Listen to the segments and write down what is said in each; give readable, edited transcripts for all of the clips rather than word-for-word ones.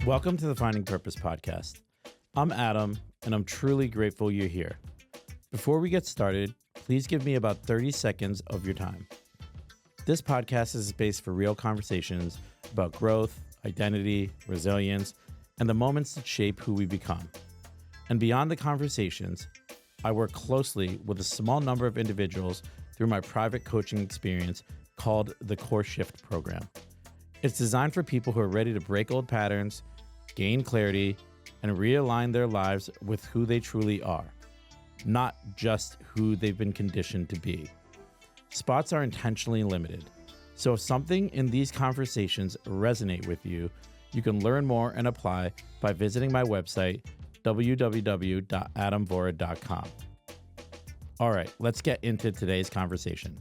Welcome to the Finding Purpose podcast. I'm Adam, and I'm truly grateful you're here. Before we get started, please give me about 30 seconds of your time. This podcast is a space for real conversations about growth, identity, resilience, and the moments that shape who we become. And beyond the conversations, I work closely with a small number of individuals through my private coaching experience called the Core Shift program. It's designed for people who are ready to break old patterns, gain clarity, and realign their lives with who they truly are, not just who they've been conditioned to be. Spots are intentionally limited, so if something in these conversations resonate with you, you can learn more and apply by visiting my website, www.adamvora.com. All right, let's get into today's conversation.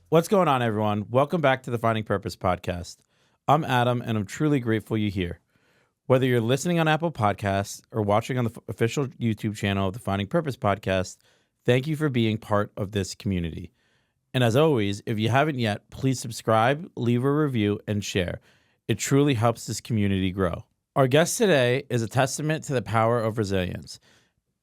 What's going on, everyone? Welcome back to the Finding Purpose podcast. I'm Adam, and I'm truly grateful you're here. Whether you're listening on Apple Podcasts or watching on the official YouTube channel of the Finding Purpose podcast, thank you for being part of this community. And as always, if you haven't yet, please subscribe, leave a review, and share. It truly helps this community grow. Our guest today is a testament to the power of resilience.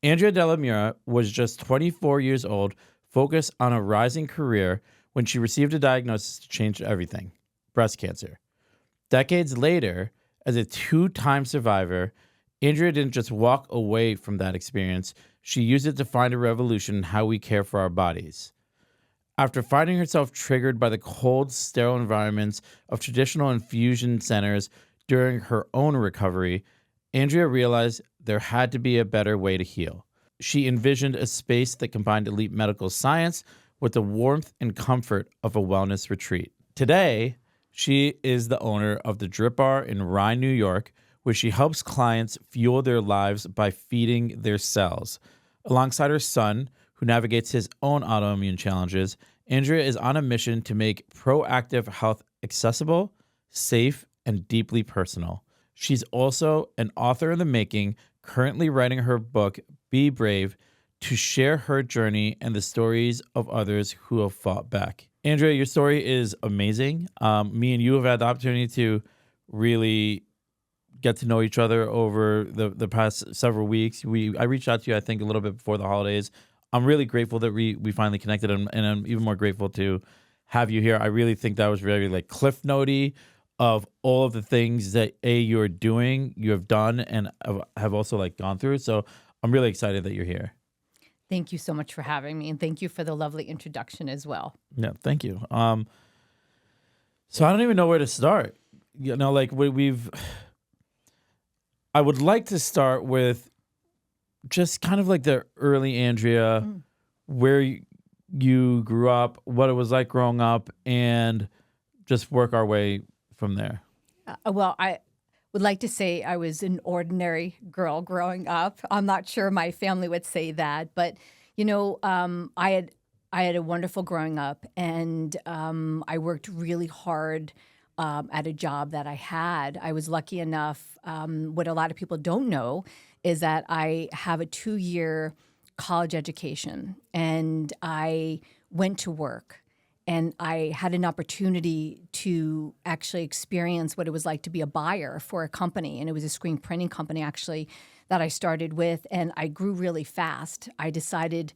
Andrea Della Mura was just 24 years old, focused on a rising career when she received a diagnosis to change everything: breast cancer. Decades later, as a two-time survivor, Andrea didn't just walk away from that experience, she used it to find a revolution in how we care for our bodies. After finding herself triggered by the cold, sterile environments of traditional infusion centers during her own recovery, Andrea realized there had to be a better way to heal. She envisioned a space that combined elite medical science with the warmth and comfort of a wellness retreat. Today, she is the owner of the DripBar in Rye, New York, where she helps clients fuel their lives by feeding their cells. Alongside her son, who navigates his own autoimmune challenges, Andrea is on a mission to make proactive health accessible, safe, and deeply personal. She's also an author in the making, currently writing her book, Be Brave, to share her journey and the stories of others who have fought back. Andrea, your story is amazing. Me and you have had the opportunity to really get to know each other over the past several weeks. I reached out to you, I think, a little bit before the holidays. I'm really grateful that we finally connected, and I'm even more grateful to have you here. I really think that was very like Cliff Notey of all of the things that you're doing, you have done, and have also like gone through. So I'm really excited that you're here. Thank you so much for having me, and thank you for the lovely introduction as well. Yeah, thank you. So I don't even know where to start. You know, like I would like to start with just kind of like the early Andrea, where you grew up, what it was like growing up, and just work our way from there. Well, I would like to say I was an ordinary girl growing up. I'm not sure my family would say that, but you know, I had a wonderful growing up, and I worked really hard at a job that I had. I was lucky enough. What a lot of people don't know is that I have a 2-year college education, and I went to work. And I had an opportunity to actually experience what it was like to be a buyer for a company. And it was a screen printing company, actually, that I started with. And I grew really fast. I decided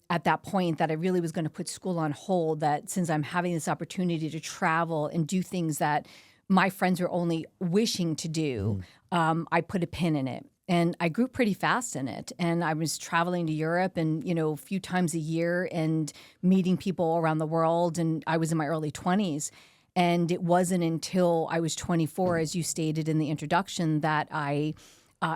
at that point that I really was going to put school on hold, that since I'm having this opportunity to travel and do things that my friends were only wishing to do, I put a pin in it. And I grew pretty fast in it. And I was traveling to Europe and, you know, a few times a year and meeting people around the world. And I was in my early 20s. And it wasn't until I was 24, as you stated in the introduction, that I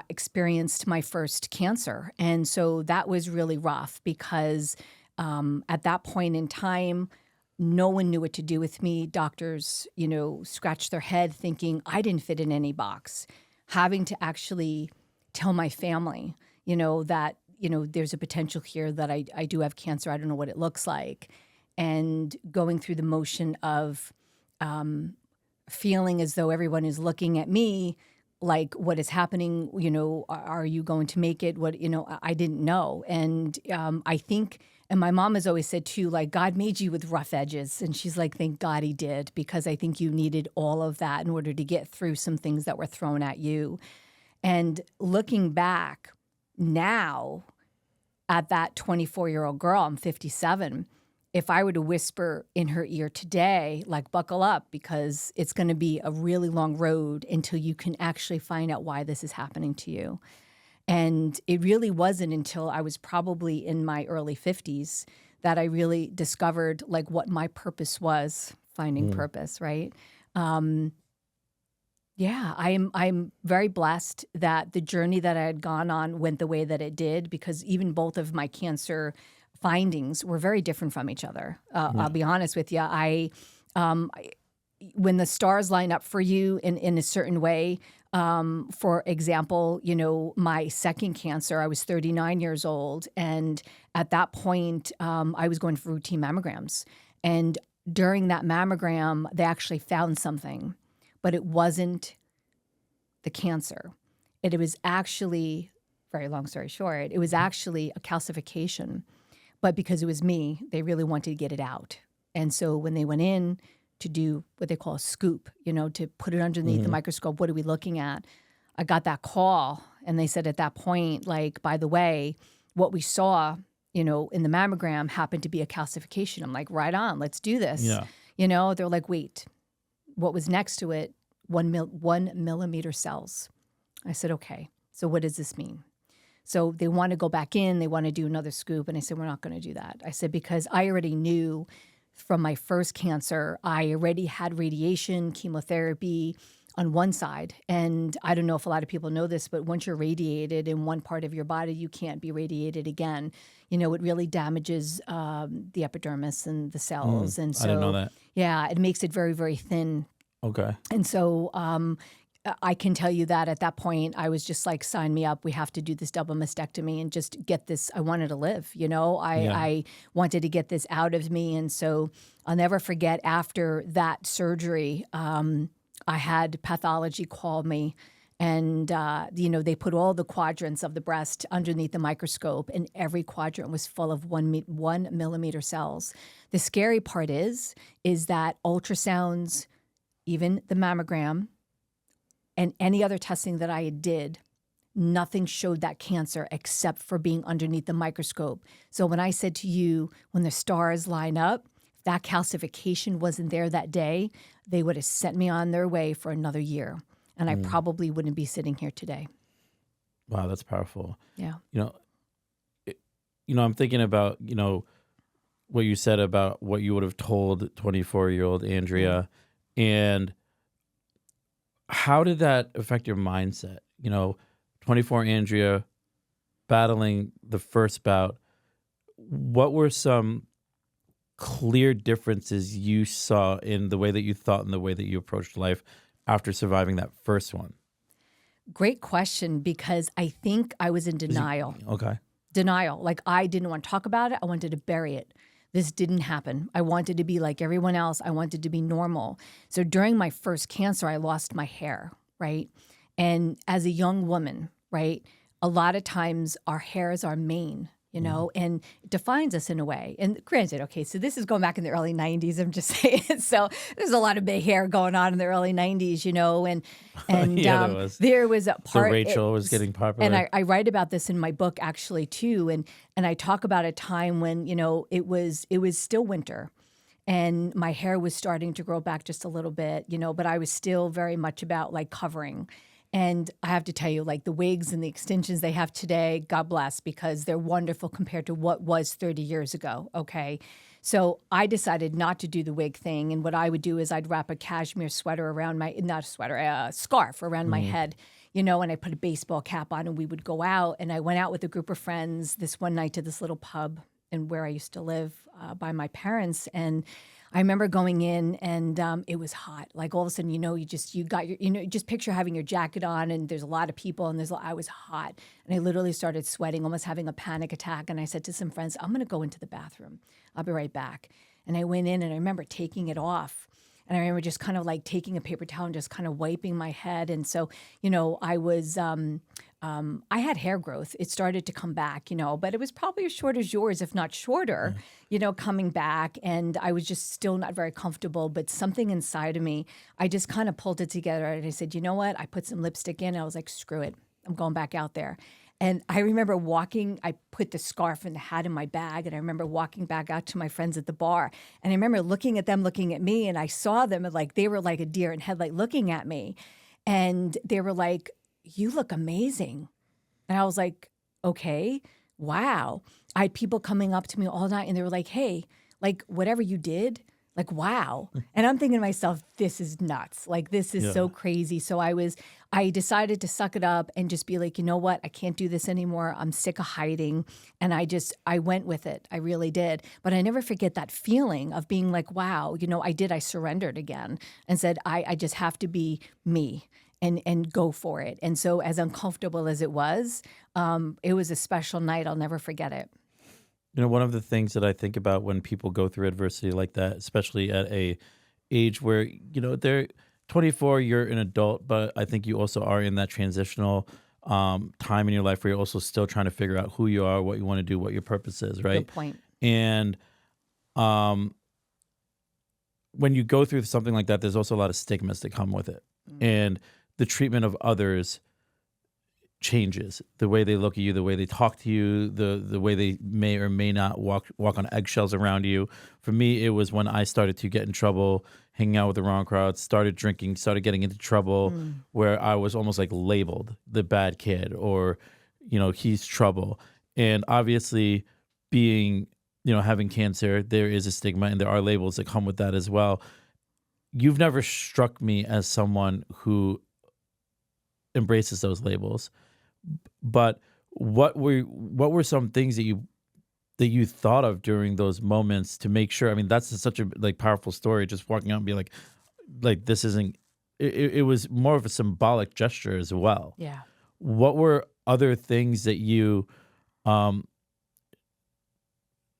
experienced my first cancer. And so that was really rough because at that point in time, no one knew what to do with me. Doctors, you know, scratched their head thinking I didn't fit in any box. Having to actually tell my family, you know, that, you know, there's a potential here that I do have cancer. I don't know what it looks like. And going through the motion of feeling as though everyone is looking at me like, what is happening? You know, are you going to make it? What, you know, I didn't know. And I think And my mom has always said too, like, God made you with rough edges. And she's like, thank God he did, because I think you needed all of that in order to get through some things that were thrown at you. And looking back now at that 24-year-old girl, I'm 57, if I were to whisper in her ear today, like, buckle up, because it's going to be a really long road until you can actually find out why this is happening to you. And it really wasn't until I was probably in my early 50s that I really discovered like what my purpose was, finding purpose, right? Yeah, I'm very blessed that the journey that I had gone on went the way that it did, because even both of my cancer findings were very different from each other. I'll be honest with you. When the stars line up for you in a certain way, for example, my second cancer, I was 39 years old. And at that point, I was going for routine mammograms. And during that mammogram, they actually found something, but it wasn't the cancer. It was actually, very long story short, it was actually a calcification. But because it was me, they really wanted to get it out. And so when they went in to do what they call a scoop, to put it underneath the microscope, what are we looking at? I got that call, and they said at that point, like, by the way, what we saw, in the mammogram happened to be a calcification. I'm like, right on, let's do this. Yeah. They're like, wait, what was next to it? 1 millimeter cells. I said, okay, so what does this mean? So they want to go back in, they want to do another scoop. And I said, we're not going to do that. I said, because I already knew from my first cancer, I already had radiation, chemotherapy on one side. And I don't know if a lot of people know this, but once you're radiated in one part of your body, you can't be radiated again. It really damages the epidermis and the cells. And so, I didn't know that. Yeah, it makes it very, very thin. Okay. And so I can tell you that at that point, I was just like, sign me up. We have to do this double mastectomy and just get this. I wanted to live, I wanted to get this out of me. And so I'll never forget, after that surgery, I had pathology call me, and, they put all the quadrants of the breast underneath the microscope, and every quadrant was full of 1 millimeter cells. The scary part is that ultrasounds, even the mammogram, and any other testing that I did, nothing showed that cancer except for being underneath the microscope. So when I said to you, when the stars line up, if that calcification wasn't there that day, they would have sent me on their way for another year. And I probably wouldn't be sitting here today. Wow, that's powerful. Yeah. I'm thinking about, what you said about what you would have told 24-year-old Andrea. And how did that affect your mindset? 24 Andrea battling the first bout. What were some clear differences you saw in the way that you thought and the way that you approached life after surviving that first one? Great question, because I think I was in denial. Okay. Denial. Like, I didn't want to talk about it. I wanted to bury it. This didn't happen. I wanted to be like everyone else. I wanted to be normal. So during my first cancer, I lost my hair, right? And as a young woman, right, a lot of times our hair is our mane, and it defines us in a way. And granted, okay, so this is going back in the early 90s, I'm just saying. So there's a lot of big hair going on in the early 90s, and there was a part. So Rachel was getting popular. And I write about this in my book actually too. And I talk about a time when, it was still winter, and my hair was starting to grow back just a little bit, but I was still very much about like covering. And I have to tell you, like, the wigs and the extensions they have today, God bless, because they're wonderful compared to what was 30 years ago, okay? So I decided not to do the wig thing. And what I would do is I'd wrap a cashmere sweater around a scarf around my head, and I put a baseball cap on, and we would go out. And I went out with a group of friends this one night to this little pub in where I used to live by my parents. And I remember going in, and it was hot. Like, all of a sudden, you just picture having your jacket on, and there's a lot of people, and I was hot. And I literally started sweating, almost having a panic attack. And I said to some friends, I'm going to go into the bathroom. I'll be right back. And I went in, and I remember taking it off. And I remember just kind of like taking a paper towel and just kind of wiping my head. And so, I was I had hair growth. It started to come back, but it was probably as short as yours, if not shorter, coming back. And I was just still not very comfortable. But something inside of me, I just kind of pulled it together. And I said, you know what? I put some lipstick in. I was like, screw it. I'm going back out there. And I remember I put the scarf and the hat in my bag, and I remember walking back out to my friends at the bar. And I remember looking at them, looking at me, and I saw them, and like they were like a deer in headlight looking at me. And they were like, you look amazing. And I was like, okay, wow. I had people coming up to me all night, and they were like, hey, like whatever you did, like, wow. And I'm thinking to myself, this is nuts. Like, this is so crazy. So I decided to suck it up and just be like, you know what? I can't do this anymore. I'm sick of hiding. And I went with it. I really did. But I never forget that feeling of being like, wow, I surrendered again and said, I just have to be me and go for it. And so as uncomfortable as it was a special night. I'll never forget it. One of the things that I think about when people go through adversity like that, especially at a age where, they're 24, you're an adult, but I think you also are in that transitional time in your life where you're also still trying to figure out who you are, what you want to do, what your purpose is, right? Good point. And when you go through something like that, there's also a lot of stigmas that come with it. And the treatment of others changes. The way they look at you, the way they talk to you, the way they may or may not walk on eggshells around you. For me, it was when I started to get in trouble, hanging out with the wrong crowd, started drinking, started getting into trouble, where I was almost like labeled the bad kid or, he's trouble. And obviously being, having cancer, there is a stigma and there are labels that come with that as well. You've never struck me as someone who embraces those labels. But what were some things that you thought of during those moments to make sure? I mean, that's such a powerful story. Just walking out and being like this isn't. It was more of a symbolic gesture as well. Yeah. What were other things that you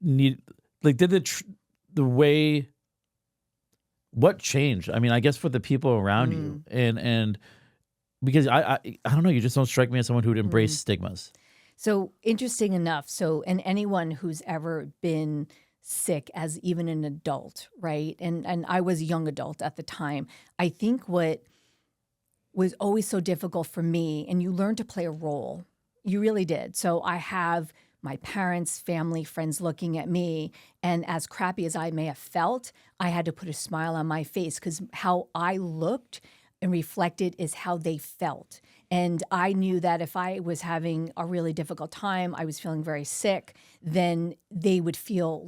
need? Did the way? What changed? I mean, I guess for the people around you and. Because I don't know, you just don't strike me as someone who would embrace stigmas. So interesting enough. And anyone who's ever been sick as even an adult, right? And I was a young adult at the time. I think what was always so difficult for me, and you learn to play a role. You really did. So I have my parents, family, friends looking at me, and as crappy as I may have felt, I had to put a smile on my face because how I looked and reflected is how they felt. And I knew that if I was having a really difficult time, I was feeling very sick, then they would feel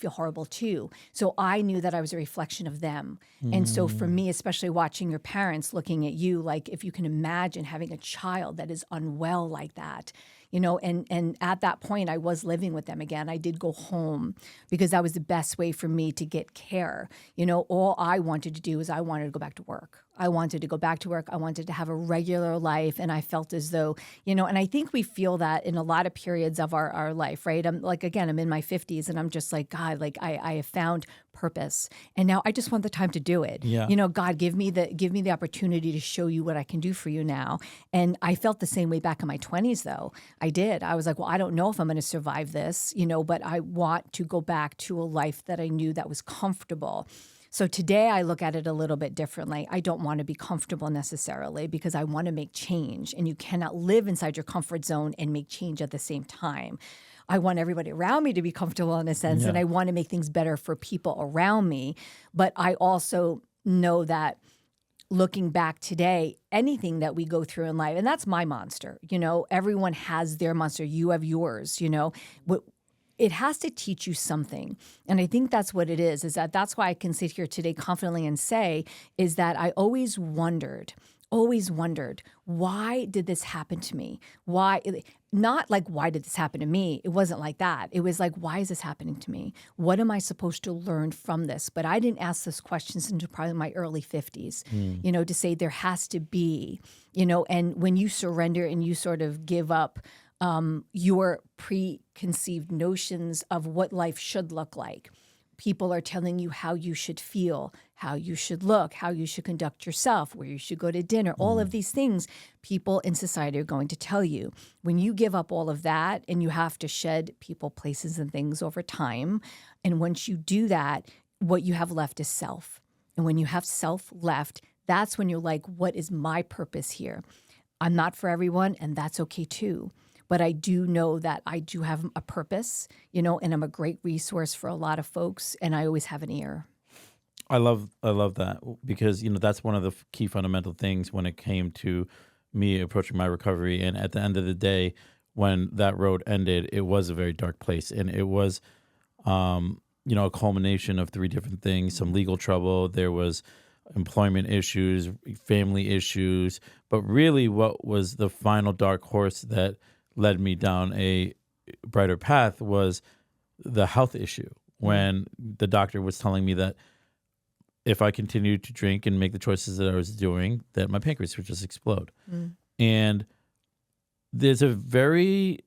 horrible too. So I knew that I was a reflection of them. And so for me, especially watching your parents looking at you, like if you can imagine having a child that is unwell like that, and at that point I was living with them again. I did go home because that was the best way for me to get care. All I wanted to do is I wanted to go back to work. I wanted to go back to work. I wanted to have a regular life. And I felt as though, and I think we feel that in a lot of periods of our life, right? I'm in my 50s and I'm just like, God, I have found purpose. And now I just want the time to do it. Yeah. God, give me the opportunity to show you what I can do for you now. And I felt the same way back in my 20s, though. I did. I was like, well, I don't know if I'm going to survive this, but I want to go back to a life that I knew that was comfortable. So today I look at it a little bit differently. I don't want to be comfortable necessarily because I want to make change. And you cannot live inside your comfort zone and make change at the same time. I want everybody around me to be comfortable in a sense, and I want to make things better for people around me. But I also know that looking back today, anything that we go through in life, and that's my monster, everyone has their monster. You have yours, it has to teach you something. And I think that's what it is that's why I can sit here today confidently and say is that I always wondered, why did this happen to me? Why? Not like, why did this happen to me? It wasn't like that. It was like, why is this happening to me? What am I supposed to learn from this? But I didn't ask those questions until probably my early 50s, to say there has to be, and when you surrender and you sort of give up your preconceived notions of what life should look like. people are telling you how you should feel, how you should look, how you should conduct yourself, where you should go to dinner, all of these things people in society are going to tell you. When you give up all of that and you have to shed people, places, and things over time, and once you do that, what you have left is self. And when you have self left, that's when you're like, what is my purpose here? I'm not for everyone, and that's okay too. But I do know that I do have a purpose, and I'm a great resource for a lot of folks, and I always have an ear. I love that, because that's one of the key fundamental things when it came to me approaching my recovery. And at the end of the day, when that road ended, it was a very dark place, and it was a culmination of three different things: some legal trouble, there was employment issues, family issues, but really what was the final dark horse that led me down a brighter path was the health issue, when the doctor was telling me that if I continued to drink and make the choices that I was doing, that my pancreas would just explode. And there's a very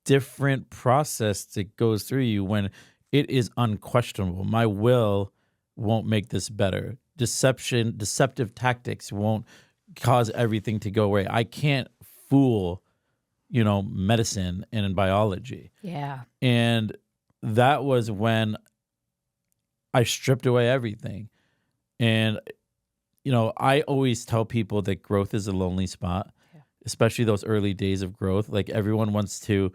different process that goes through you when it is unquestionable. My will won't make this better. Deceptive tactics won't cause everything to go away. I can't fool medicine and biology. Yeah. And that was when I stripped away everything. And, I always tell people that growth is a lonely spot, especially those early days of growth. Like, everyone wants to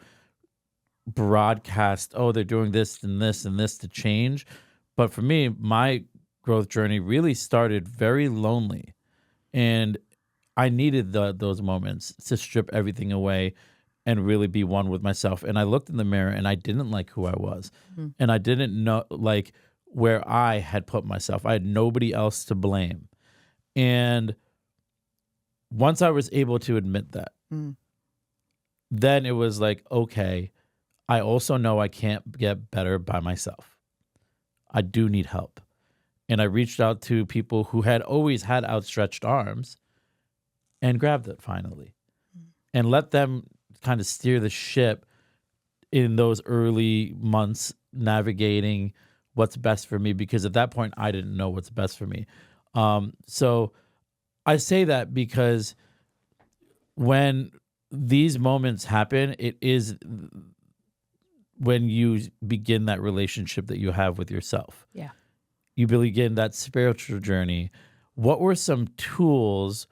broadcast, oh, they're doing this and this and this to change. But for me, my growth journey really started very lonely. And I needed those moments to strip everything away and really be one with myself. And I looked in the mirror and I didn't like who I was. And I didn't know where I had put myself. I had nobody else to blame. And once I was able to admit that, then it was like, okay, I also know I can't get better by myself. I do need help. And I reached out to people who had always had outstretched arms and grabbed it finally and let them kind of steer the ship in those early months, navigating what's best for me, because at that point I didn't know what's best for me. So I say that because when these moments happen, it is when you begin that relationship that you have with yourself. Yeah. You begin that spiritual journey. What were some tools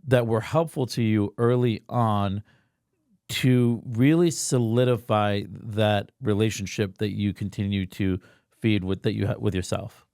that were helpful to you early on to really solidify that relationship that you continue to feed with, that you have with yourself?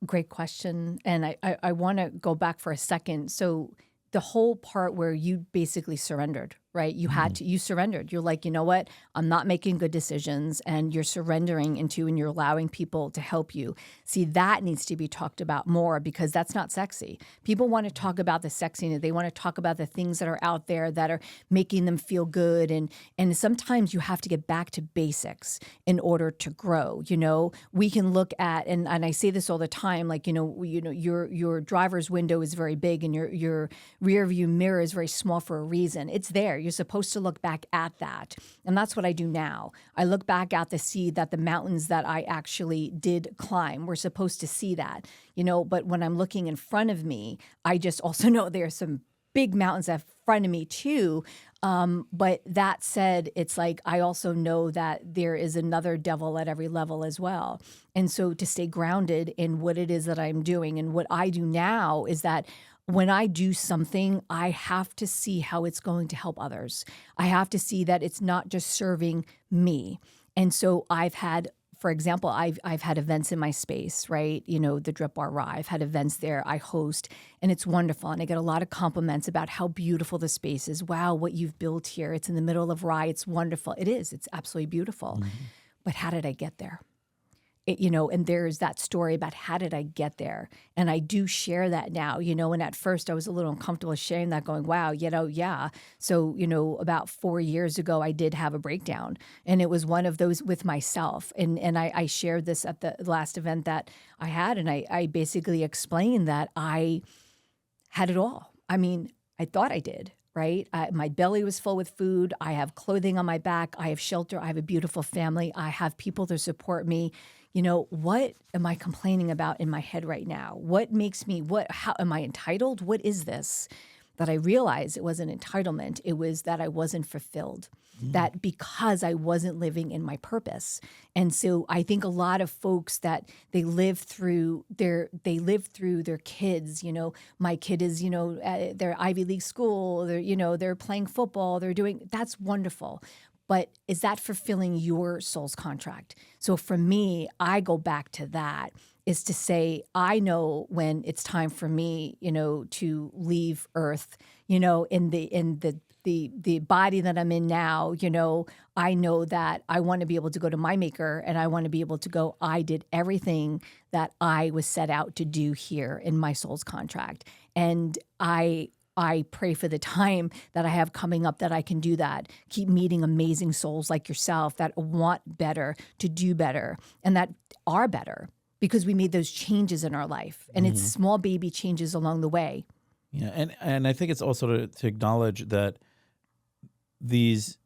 Great question. And I want to go back for a second. So the whole part where you basically surrendered, right? You surrendered. You're like, you know what? I'm not making good decisions, and you're surrendering into, and you're allowing people to help you. See, that needs to be talked about more, because that's not sexy. People want to talk about the sexiness. They want to talk about the things that are out there that are making them feel good. And sometimes you have to get back to basics in order to grow. We can look at, and I say this all the time, like, your driver's window is very big and your rear view mirror is very small for a reason. It's there. You're supposed to look back at that. And that's what I do now. I look back at the mountains that I actually did climb. We're supposed to see that, but when I'm looking in front of me, I just also know there's some big mountains in front of me too. But that said, it's like, I also know that there is another devil at every level as well. And so to stay grounded in what it is that I'm doing, and what I do now is that when I do something, I have to see how it's going to help others. I have to see that it's not just serving me. And so I've had, for example, I've had events in my space, right? The DripBar Rye. I've had events there. I host, and it's wonderful. And I get a lot of compliments about how beautiful the space is. Wow, what you've built here. It's in the middle of Rye. It's wonderful. It is. It's absolutely beautiful. But how did I get there? And there's that story about how did I get there? And I do share that now, and at first I was a little uncomfortable sharing that, going, wow, yeah. So, about 4 years ago, I did have a breakdown, and it was one of those with myself. And I shared this at the last event that I had, and I basically explained that I had it all. I mean, I thought I did. right? My belly was full with food. I have clothing on my back. I have shelter. I have a beautiful family. I have people to support me. What am I complaining about in my head right now? What makes me, how am I entitled? What is this? That I realized it wasn't entitlement. It was that I wasn't fulfilled. That because I wasn't living in my purpose. And so I think a lot of folks that they live through their kids, my kid is, their Ivy League school, they're playing football, that's wonderful. But is that fulfilling your soul's contract? So for me, I go back to that, is to say, I know when it's time for me, to leave Earth, in the body that I'm in now, I know that I want to be able to go to my maker, and I want to be able to go, I did everything that I was set out to do here in my soul's contract. And I pray for the time that I have coming up that I can do that. Keep meeting amazing souls like yourself that want better, to do better, and that are better because we made those changes in our life. And it's small baby changes along the way. Yeah, and I think it's also to acknowledge that these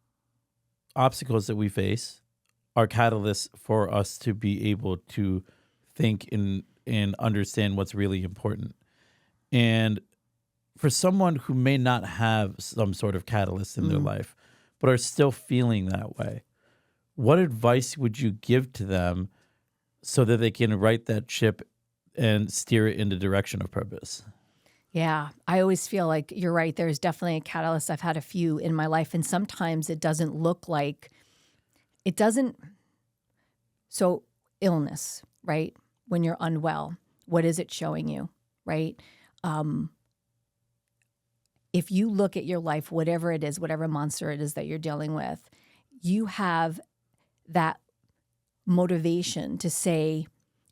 obstacles that we face are catalysts for us to be able to think and understand what's really important. And for someone who may not have some sort of catalyst in their life, but are still feeling that way, what advice would you give to them so that they can right that ship and steer it in the direction of purpose? Yeah, I always feel like you're right. There's definitely a catalyst. I've had a few in my life, and sometimes it doesn't look like, so illness, right? When you're unwell, what is it showing you, right? If you look at your life, whatever it is, whatever monster it is that you're dealing with, you have that motivation to say,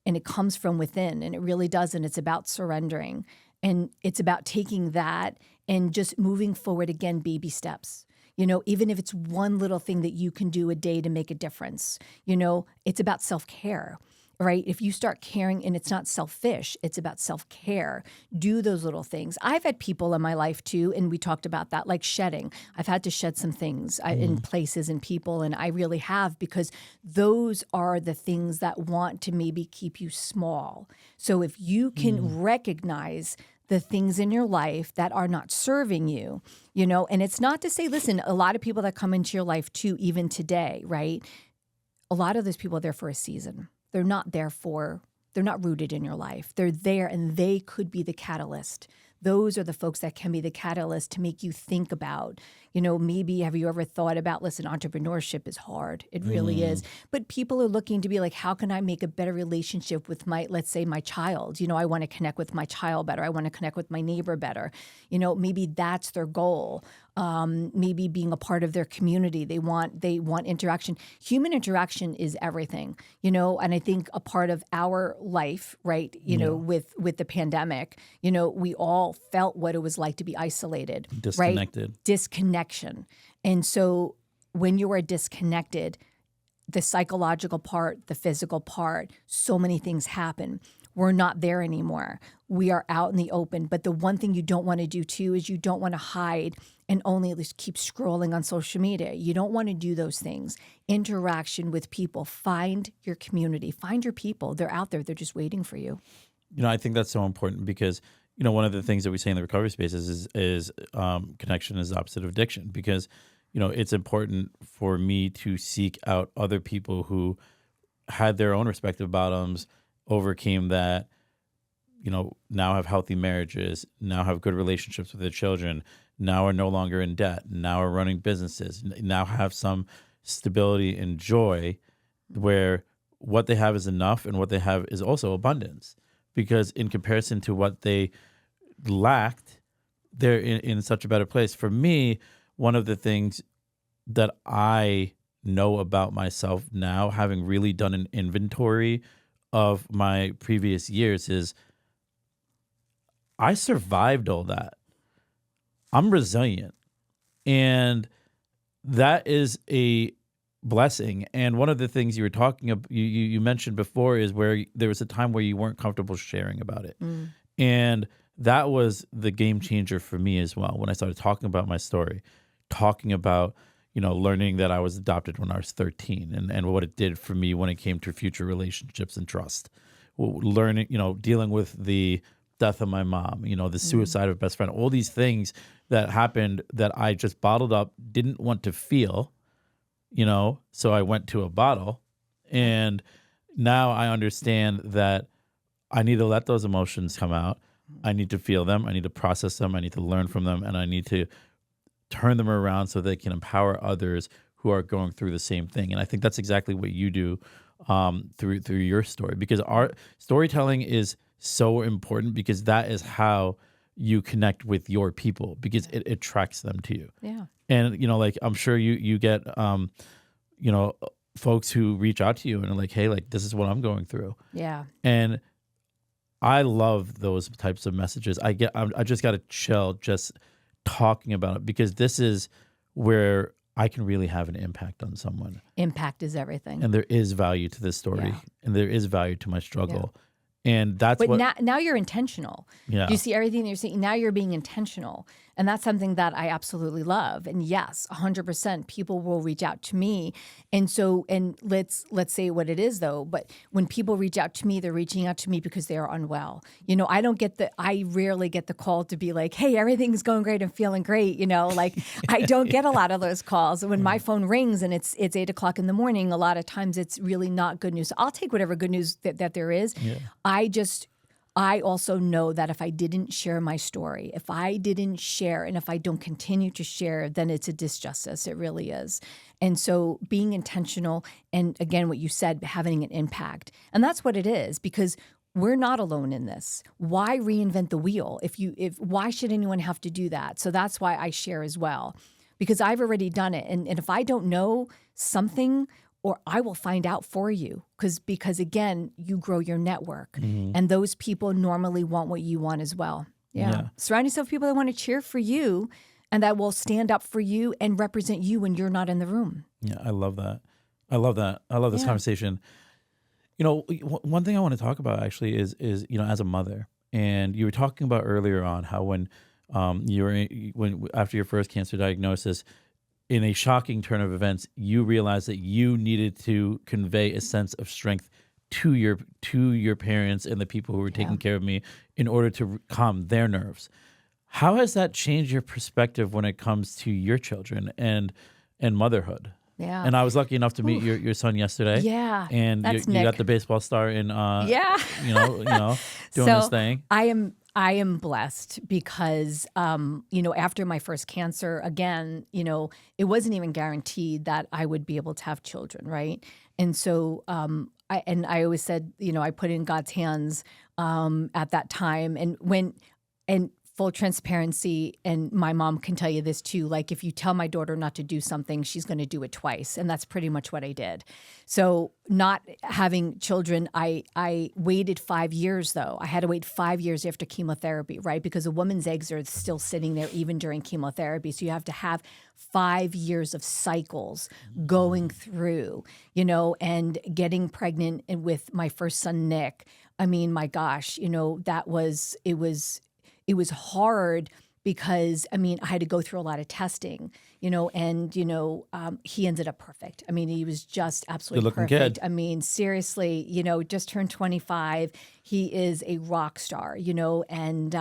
and it comes from within, and it really does, and it's about surrendering. And it's about taking that and just moving forward again, baby steps. Even if it's one little thing that you can do a day to make a difference, it's about self-care, right? If you start caring, and it's not selfish, it's about self-care. Do those little things. I've had people in my life too, and we talked about that, like shedding. I've had to shed some things in places and people, and I really have, because those are the things that want to maybe keep you small. So if you can recognize the things in your life that are not serving you, and it's not to say, listen, a lot of people that come into your life too, even today, right? A lot of those people are there for a season. They're not rooted in your life. They're there, and they could be the catalyst. Those are the folks that can be the catalyst to make you think about, maybe have you ever thought about, listen, entrepreneurship is hard. It really is. But people are looking to be like, how can I make a better relationship with let's say my child? I want to connect with my child better. I want to connect with my neighbor better. Maybe that's their goal. Maybe being a part of their community. They want interaction. Human interaction is everything, and I think a part of our life, right, with the pandemic, we all felt what it was like to be isolated, disconnected. Right? Disconnection. And so when you are disconnected, the psychological part, the physical part, so many things happen. We're not there anymore. We are out in the open. But the one thing you don't want to do too is you don't want to hide and only just keep scrolling on social media. You don't want to do those things. Interaction with people. Find your community. Find your people. They're out there. They're just waiting for you. I think that's so important because, one of the things that we say in the recovery spaces is connection is the opposite of addiction, because, it's important for me to seek out other people who had their own respective bottoms, overcame that, now have healthy marriages, now have good relationships with their children, now are no longer in debt, now are running businesses, now have some stability and joy, where what they have is enough and what they have is also abundance. Because in comparison to what they lacked, they're in such a better place. For me, one of the things that I know about myself now, having really done an inventory of my previous years, is I survived all that. I'm resilient. And that is a blessing. And one of the things you were talking about, you mentioned before, is where there was a time where you weren't comfortable sharing about it. And that was the game changer for me as well. When I started talking about my story, talking about, learning that I was adopted when I was 13 and what it did for me when it came to future relationships and trust. Learning, dealing with the death of my mom, the suicide of a best friend, all these things that happened that I just bottled up, didn't want to feel, so I went to a bottle. And now I understand that I need to let those emotions come out. I need to feel them. I need to process them. I need to learn from them. And I need to turn them around so they can empower others who are going through the same thing. And I think that's exactly what you do through your story, because our storytelling is so important, because that is how you connect with your people, because it attracts them to you. Yeah. And, like, I'm sure you get, folks who reach out to you and are like, hey, like, this is what I'm going through. Yeah. And I love those types of messages. I just got to chill just talking about it, because this is where I can really have an impact on someone. Impact is everything. And there is value to this story, Yeah. and there is value to my struggle. And that's but what. now you're intentional. Yeah. Do you see everything that you're saying? Now you're being intentional. And that's something that I absolutely love. And yes, 100% people will reach out to me. And so, and let's say what it is though, but when people reach out to me, they're reaching out to me because they are unwell. I rarely get the call to be like, hey, everything's going great. I'm feeling great. Like I don't get a lot of those calls. When my phone rings and it's 8:00 in the morning, a lot of times it's really not good news. So I'll take whatever good news that there is. Yeah. I also know that if I didn't share my story, if I didn't share, and if I don't continue to share, then it's a disjustice. It really is. And so being intentional, and again, what you said, having an impact. And that's what it is, because we're not alone in this. Why reinvent the wheel? Why should anyone have to do that? So that's why I share as well, because I've already done it. And if I don't know something, or I will find out for you, because again, you grow your network, and those people normally want what you want as well. Yeah. Surround yourself with people that want to cheer for you and that will stand up for you and represent you when you're not in the room. Yeah, I love that. I love this conversation. One thing I want to talk about actually is as a mother, and you were talking about earlier on how when after your first cancer diagnosis, in a shocking turn of events, you realized that you needed to convey a sense of strength to your parents and the people who were taking care of me in order to calm their nerves. How has that changed your perspective when it comes to your children and motherhood? Yeah. And I was lucky enough to meet your son yesterday. Yeah. And you got the baseball star in doing his thing. I am blessed because, after my first cancer, again, it wasn't even guaranteed that I would be able to have children, right? And so I always said, I put in God's hands at that time. And full transparency, and my mom can tell you this too, like if you tell my daughter not to do something, she's going to do it twice. And that's pretty much what I did. So not having children, I waited 5 years though. I had to wait 5 years after chemotherapy, right? Because a woman's eggs are still sitting there even during chemotherapy. So you have to have 5 years of cycles going through, and getting pregnant with my first son, Nick. I mean, my gosh, it was hard because, I had to go through a lot of testing, and he ended up perfect. He was just absolutely perfect. Kid. Seriously, just turned 25. He is a rock star, and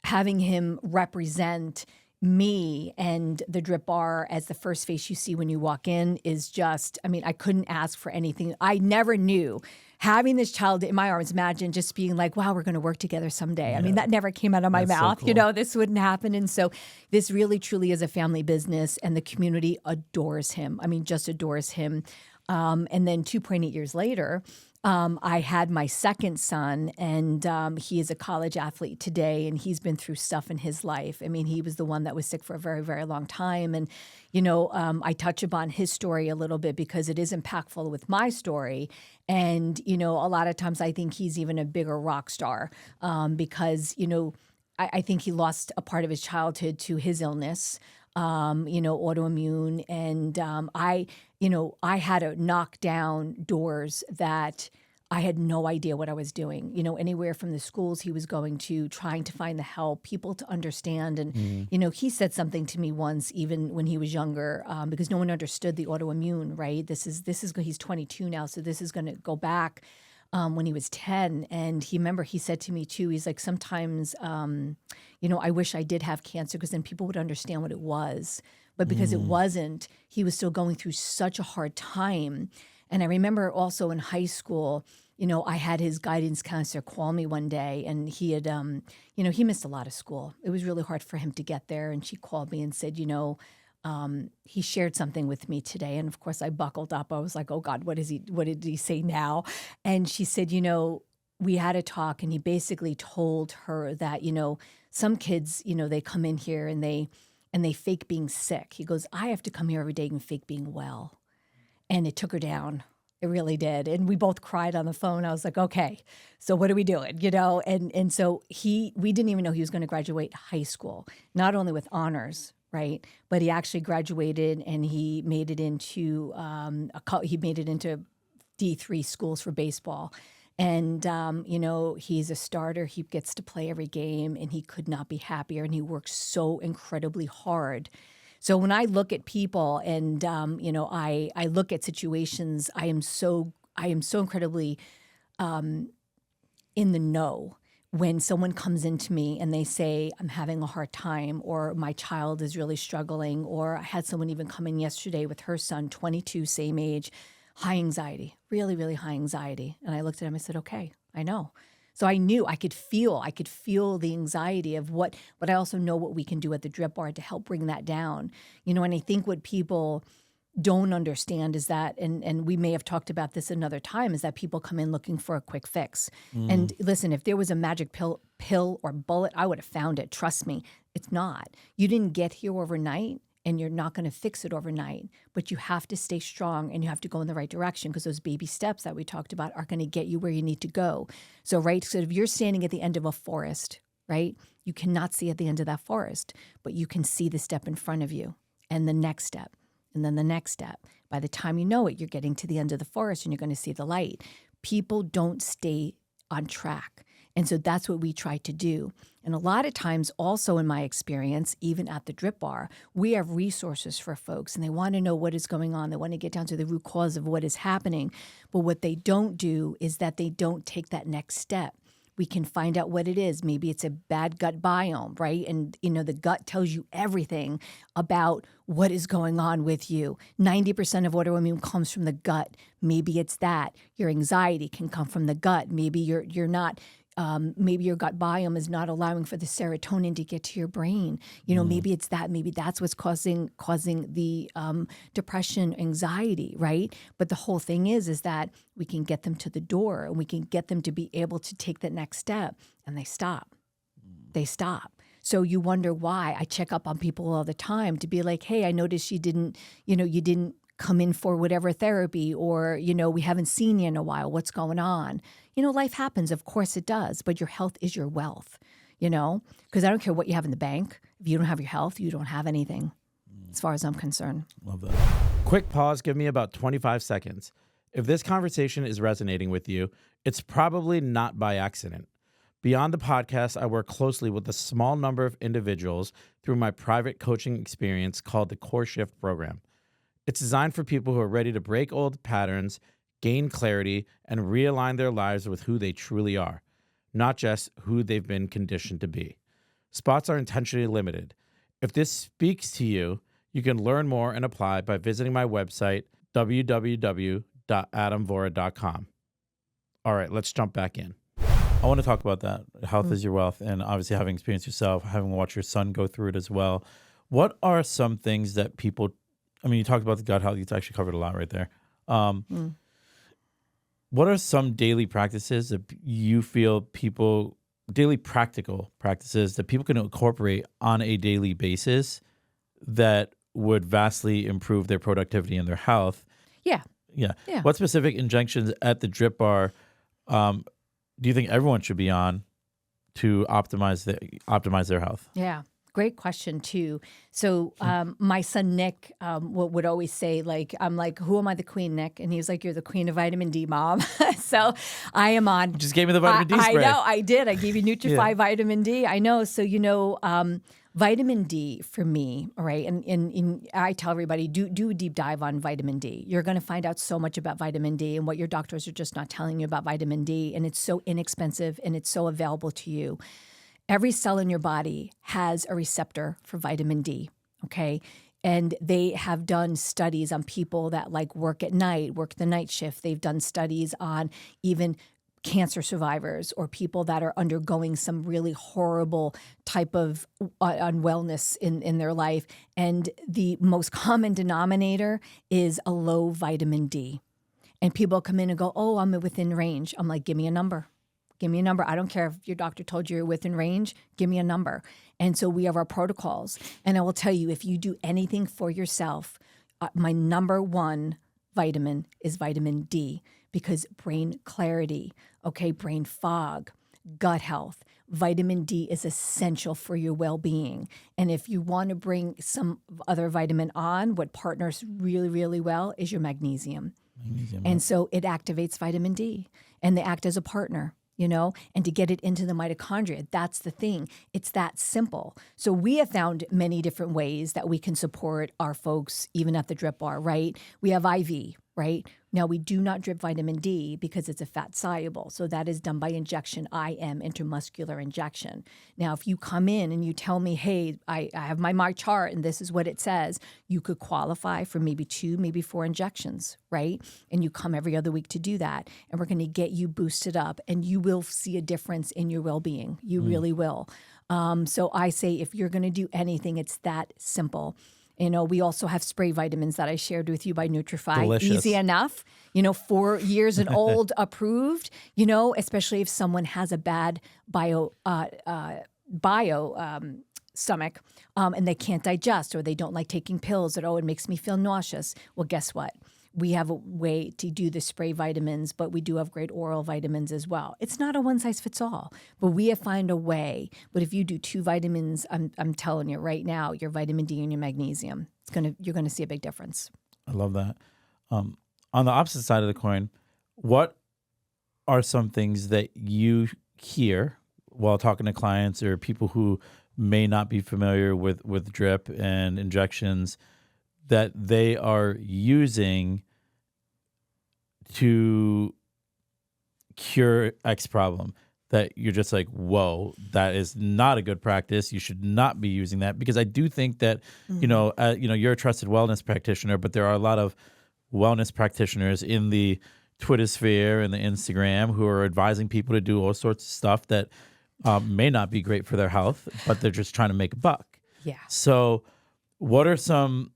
having him represent me and the DripBar as the first face you see when you walk in is just, I couldn't ask for anything. I never knew. Having this child in my arms, imagine just being like, wow, we're going to work together someday. Yeah. That never came out of my mouth. So cool. This wouldn't happen. And so this really, truly is a family business, and the community adores him. Just adores him. And then 2.8 years later, I had my second son, and he is a college athlete today, and he's been through stuff in his life. He was the one that was sick for a very, very long time. And, I touch upon his story a little bit because it is impactful with my story. And, a lot of times I think he's even a bigger rock star because, I think he lost a part of his childhood to his illness. Autoimmune. And I had to knock down doors that I had no idea what I was doing, anywhere from the schools he was going to, trying to find the help, people to understand. And, he said something to me once, even when he was younger, because no one understood the autoimmune, right? He's 22 now, so this is going to go back when he was 10. And he said to me too, he's like, sometimes, I wish I did have cancer because then people would understand what it was. But because it wasn't, he was still going through such a hard time. And I remember also in high school, I had his guidance counselor call me one day, and he had, he missed a lot of school. It was really hard for him to get there. And she called me and said, he shared something with me today. And of course I buckled up. I was like, oh God, what did he say now? And she said, we had a talk, and he basically told her that, some kids, they come in here and they fake being sick. He goes, I have to come here every day and fake being well. And it took her down. It really did. And we both cried on the phone. I was like, okay, so what are we doing? And so we didn't even know he was going to graduate high school, not only with honors, right? But he actually graduated, and he made it into D3 schools for baseball. And, he's a starter. He gets to play every game, and he could not be happier. And he works so incredibly hard. So when I look at people and, I look at situations, I am so incredibly in the know when someone comes into me and they say, I'm having a hard time, or my child is really struggling, or I had someone even come in yesterday with her son, 22, same age, high anxiety, really, really high anxiety. And I looked at him and said, okay, I know. So I knew I could feel the anxiety of what, but I also know what we can do at the DripBar to help bring that down. And I think what people don't understand is that, and we may have talked about this another time, is that people come in looking for a quick fix. And listen, if there was a magic pill or bullet, I would have found it. Trust me, it's not. You didn't get here overnight, and you're not going to fix it overnight, but you have to stay strong, and you have to go in the right direction, because those baby steps that we talked about are going to get you where you need to go. So if you're standing at the end of a forest, right, you cannot see at the end of that forest, but you can see the step in front of you, and the next step, and then the next step. By the time you know it, you're getting to the end of the forest, and you're going to see the light. People don't stay on track. And so that's what we try to do. And a lot of times also in my experience, even at the DripBar, we have resources for folks, and they want to know what is going on. They want to get down to the root cause of what is happening. But what they don't do is that they don't take that next step. We can find out what it is. Maybe it's a bad gut biome, right? And, the gut tells you everything about what is going on with you. 90% of autoimmune comes from the gut. Maybe it's that. Your anxiety can come from the gut. Maybe you're not... maybe your gut biome is not allowing for the serotonin to get to your brain. Maybe it's that. Maybe that's what's causing the depression, anxiety, right? But the whole thing is that we can get them to the door, and we can get them to be able to take that next step, and they stop. They stop. So you wonder why. I check up on people all the time to be like, hey, I noticed you didn't come in for whatever therapy, or, we haven't seen you in a while. What's going on? Life happens. Of course it does. But your health is your wealth, because I don't care what you have in the bank. If you don't have your health, you don't have anything, as far as I'm concerned. Love that. Quick pause. Give me about 25 seconds. If this conversation is resonating with you, it's probably not by accident. Beyond the podcast, I work closely with a small number of individuals through my private coaching experience called the Core Shift Program. It's designed for people who are ready to break old patterns, gain clarity, and realign their lives with who they truly are, not just who they've been conditioned to be. Spots are intentionally limited. If this speaks to you, you can learn more and apply by visiting my website, www.adamvora.com. All right, let's jump back in. I want to talk about that. Health is your wealth, and obviously having experienced yourself, having watched your son go through it as well. What are some things that people... you talked about the gut health. You actually covered a lot right there. What are some daily practices that you feel daily practical practices that people can incorporate on a daily basis that would vastly improve their productivity and their health? Yeah. What specific injunctions at the DripBar do you think everyone should be on to optimize their health? Yeah. Great question too. So my son Nick would always say, like, I'm like, who am I the queen, Nick? And he's like, you're the queen of vitamin D, Mom. So I am on. You just gave me the vitamin D spray. I know, I did. I gave you Nutrify vitamin D. I know. So, vitamin D for me, all right, and I tell everybody, do a deep dive on vitamin D. You're going to find out so much about vitamin D and what your doctors are just not telling you about vitamin D, and it's so inexpensive and it's so available to you. Every cell in your body has a receptor for vitamin D, okay? And they have done studies on people that like work at night, work the night shift. They've done studies on even cancer survivors or people that are undergoing some really horrible type of unwellness in their life. And the most common denominator is a low vitamin D. And people come in and go, oh, I'm within range. I'm like, give me a number. Give me a number. I don't care if your doctor told you you're within range. Give me a number. And so we have our protocols. And I will tell you, if you do anything for yourself, my number one vitamin is vitamin D, because brain clarity, okay, brain fog, gut health, vitamin D is essential for your well-being. And if you want to bring some other vitamin on, what partners really, really well is your magnesium. And so it activates vitamin D, and they act as a partner. And to get it into the mitochondria, that's the thing. It's that simple. So we have found many different ways that we can support our folks, even at the DripBar, right? We have IV, right? Now, we do not drip vitamin D because it's a fat soluble. So that is done by injection, IM, intramuscular injection. Now, if you come in and you tell me, hey, I have my chart and this is what it says, you could qualify for maybe 2, maybe 4 injections, right? And you come every other week to do that. And we're going to get you boosted up, and you will see a difference in your well-being. You really will. So I say, if you're going to do anything, it's that simple. We also have spray vitamins that I shared with you by Nutrify. Delicious. Easy enough, 4 years and old, approved, especially if someone has a bad bio stomach and they can't digest, or they don't like taking pills, that, it makes me feel nauseous. Well, guess what? We have a way to do the spray vitamins, but we do have great oral vitamins as well. It's not a one-size-fits-all, but we have found a way. But if you do 2 vitamins, I'm telling you right now, your vitamin D and your magnesium, you're gonna see a big difference. I love that. On the opposite side of the coin, what are some things that you hear while talking to clients or people who may not be familiar with drip and injections that they are using to cure X problem, that you're just like, whoa, that is not a good practice. You should not be using that? Because I do think that, you're a trusted wellness practitioner, but there are a lot of wellness practitioners in the Twitter sphere and the Instagram who are advising people to do all sorts of stuff that may not be great for their health, but they're just trying to make a buck. Yeah. So what are some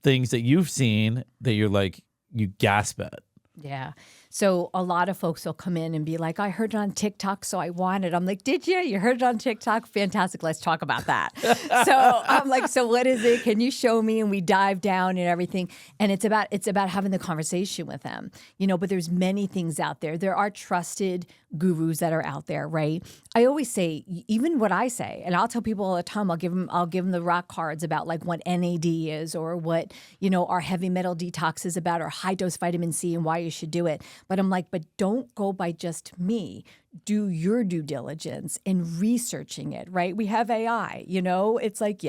things that you've seen that you're like, you gasp at? Yeah. So a lot of folks will come in and be like, I heard it on TikTok, so I want it. I'm like, did you? You heard it on TikTok? Fantastic. Let's talk about that. So I'm like, so what is it? Can you show me? And we dive down and everything. And it's about having the conversation with them, but there's many things out there. There are trusted gurus that are out there, right? I always say, even what I say, and I'll tell people all the time, I'll give them the rock cards about like what NAD is, or what, our heavy metal detox is about, or high dose vitamin C and why you should do it. But I'm like, but don't go by just me. Do your due diligence in researching it, right? We have AI, it's like,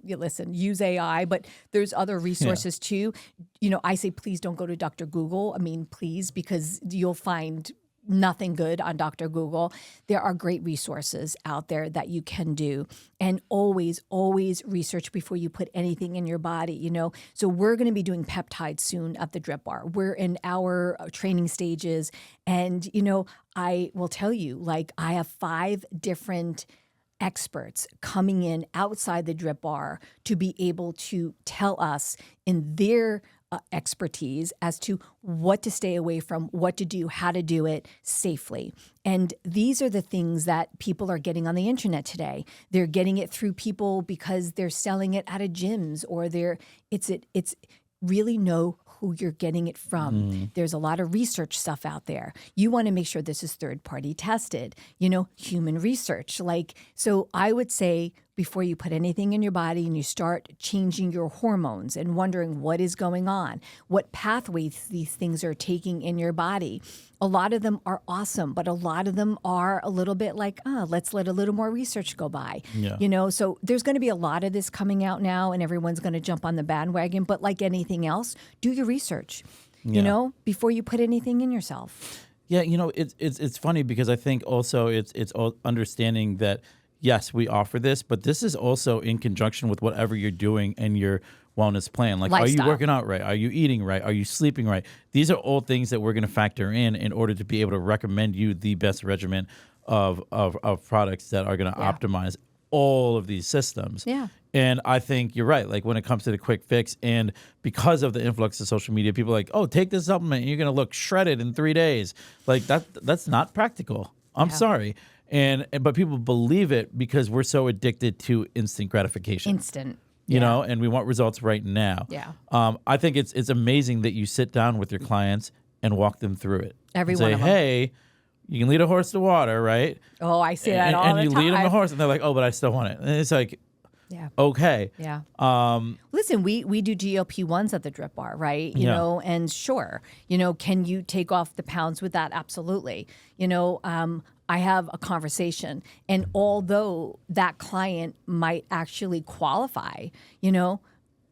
listen, use AI, but there's other resources too. I say, please don't go to Dr. Google. Please, because you'll find nothing good on Dr. Google. There are great resources out there that you can do. And always, always research before you put anything in your body, So we're going to be doing peptides soon at the DripBar. We're in our training stages. And, I will tell you, like, I have 5 different experts coming in outside the DripBar to be able to tell us in their expertise as to what to stay away from, what to do, how to do it safely. And these are the things that people are getting on the internet today. They're getting it through people because they're selling it out of gyms, or it's really know who you're getting it from. There's a lot of research stuff out there. You want to make sure this is third-party tested, human research. So I would say, before you put anything in your body and you start changing your hormones and wondering what is going on, what pathways these things are taking in your body. A lot of them are awesome, but a lot of them are a little bit like, let's let a little more research go by. Yeah. So there's going to be a lot of this coming out now, and everyone's going to jump on the bandwagon. But like anything else, do your research, before you put anything in yourself. Yeah, it's funny because I think also it's understanding that yes, we offer this, but this is also in conjunction with whatever you're doing and your wellness plan. Like, Lifestyle. Are you working out right? Are you eating right? Are you sleeping right? These are all things that we're going to factor in order to be able to recommend you the best regimen of products that are going to optimize all of these systems. Yeah. And I think you're right. Like when it comes to the quick fix, and because of the influx of social media, people are like, oh, take this supplement and you're going to look shredded in 3 days. Like that's not practical. I'm sorry. But people believe it because we're so addicted to instant gratification. Instant. You know, and we want results right now. Yeah. I think it's amazing that you sit down with your clients and walk them through it. Every and one say, of them. hey, you can lead a horse to water, right? Oh, I see that all the time. And you lead them the horse, and they're like, oh, but I still want it. And it's like, okay. Yeah. Listen, we do GLP-1s at the DripBar, right? You know, and sure, can you take off the pounds with that? Absolutely. I have a conversation, and although that client might actually qualify,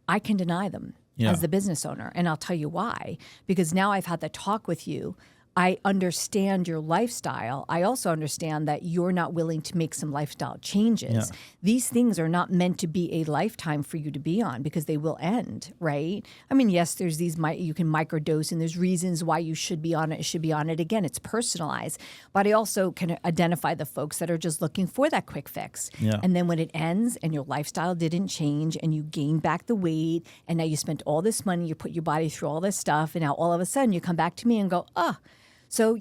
I can deny them as the business owner. And I'll tell you why. Because now I've had the talk with you. I understand your lifestyle. I also understand that you're not willing to make some lifestyle changes. Yeah. These things are not meant to be a lifetime for you to be on because they will end, right? I mean, yes, there's these, you can microdose and there's reasons why you should be on it. Again, it's personalized. But I also can identify the folks that are just looking for that quick fix. Yeah. And then when it ends and your lifestyle didn't change and you gained back the weight and now you spent all this money, you put your body through all this stuff, and now all of a sudden you come back to me and go, So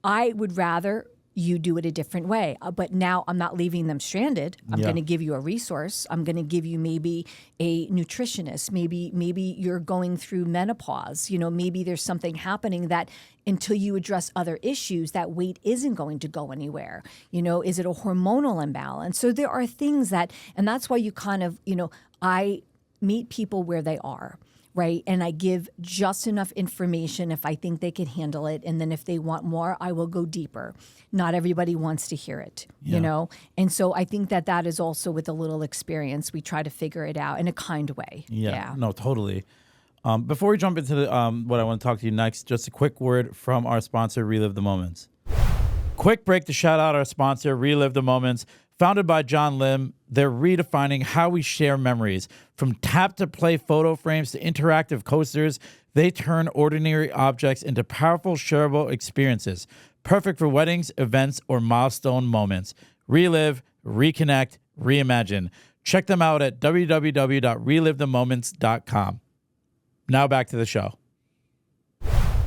I would rather you do it a different way. But now I'm not leaving them stranded. I'm going to give you a resource. I'm going to give you maybe a nutritionist. Maybe you're going through menopause. Maybe there's something happening that until you address other issues, that weight isn't going to go anywhere. Is it a hormonal imbalance? So there are things and that's why you kind of, I meet people where they are. Right. And I give just enough information if I think they can handle it. And then if they want more, I will go deeper. Not everybody wants to hear it, And so I think that is also with a little experience. We try to figure it out in a kind way. Yeah. No, totally. Before we jump into what I want to talk to you next, just a quick word from our sponsor, Relive the Moments. Quick break to shout out our sponsor, Relive the Moments. Founded by John Lim, they're redefining how we share memories. From tap-to-play photo frames to interactive coasters, they turn ordinary objects into powerful, shareable experiences. Perfect for weddings, events, or milestone moments. Relive, reconnect, reimagine. Check them out at www.relivethemoments.com. Now back to the show.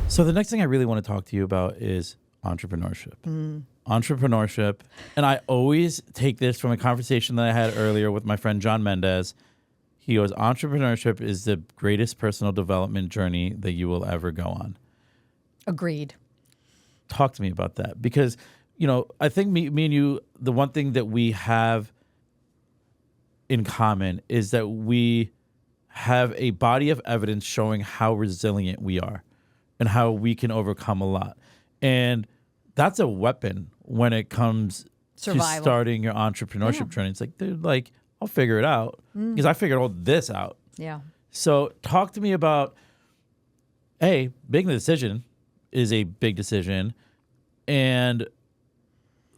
So the next thing I really want to talk to you about is entrepreneurship. Entrepreneurship. And I always take this from a conversation that I had earlier with my friend John Mendez. He goes, entrepreneurship is the greatest personal development journey that you will ever go on. Agreed. Talk to me about that. Because, I think me and you, the one thing that we have in common is that we have a body of evidence showing how resilient we are and how we can overcome a lot. And that's a weapon when it comes to starting your entrepreneurship journey. It's like, dude, I'll figure it out because I figured all this out. Yeah. So talk to me about, making the decision is a big decision. And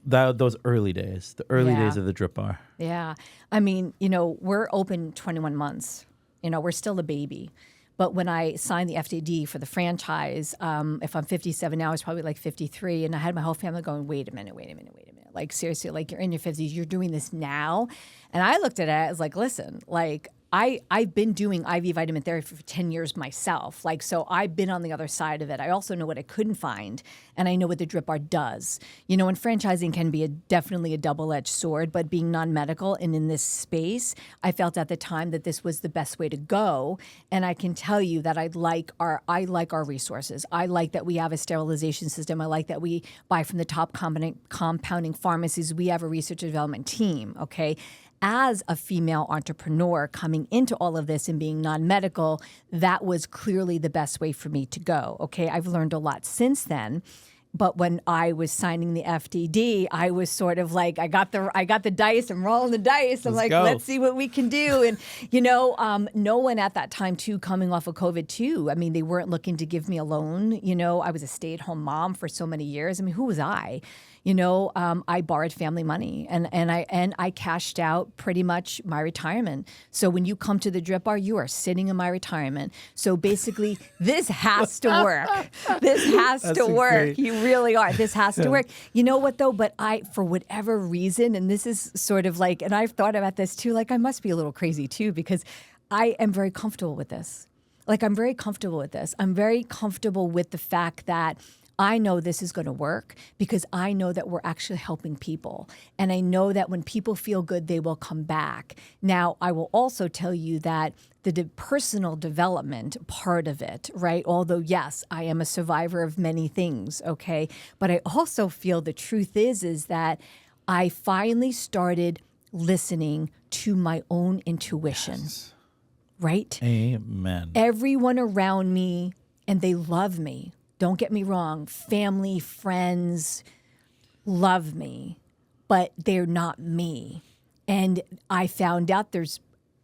those early days, the early days of the DripBar. Yeah. I mean, we're open 21 months. We're still a baby. But when I signed the FDD for the franchise, if I'm 57 now, I was probably like 53. And I had my whole family going, wait a minute. Like, seriously, like, you're in your 50s. You're doing this now? And I looked at it as like, listen, like, I've been doing IV vitamin therapy for 10 years myself. Like, so I've been on the other side of it. I also know what I couldn't find, and I know what the DripBar does. You know, and franchising can be definitely a double-edged sword, but being non-medical and in this space, I felt at the time that this was the best way to go. And I can tell you that I like our resources. I like that we have a sterilization system. I like that we buy from the top compounding pharmacies. We have a research and development team, okay? As a female entrepreneur coming into all of this and being non-medical, that was clearly the best way for me to go, okay? I've learned a lot since then. But when I was signing the FDD, I was sort of like, I got the dice, I'm rolling the dice. I'm let's see what we can do. And, you know, no one at that time too, coming off of COVID too, I mean, they weren't looking to give me a loan. You know, I was a stay-at-home mom for so many years. I mean, who was I? You know, I borrowed family money and I cashed out pretty much my retirement. So when you come to the DripBar, you are sitting in my retirement. So basically, this has to work. This has to work. Great. You really are. This has to work. You know what though? But for whatever reason, and this is sort of like, and I've thought about this too, like I must be a little crazy too, because I am very comfortable with this. Like I'm very comfortable with this. I'm very comfortable with the fact that I know this is going to work because I know that we're actually helping people. And I know that when people feel good, they will come back. Now, I will also tell you that the personal development part of it, right? Although, yes, I am a survivor of many things, okay? But I also feel the truth is that I finally started listening to my own intuition, yes. Right? Amen. Everyone around me, and they love me. Don't get me wrong, family, friends love me, but they're not me. And I found out there's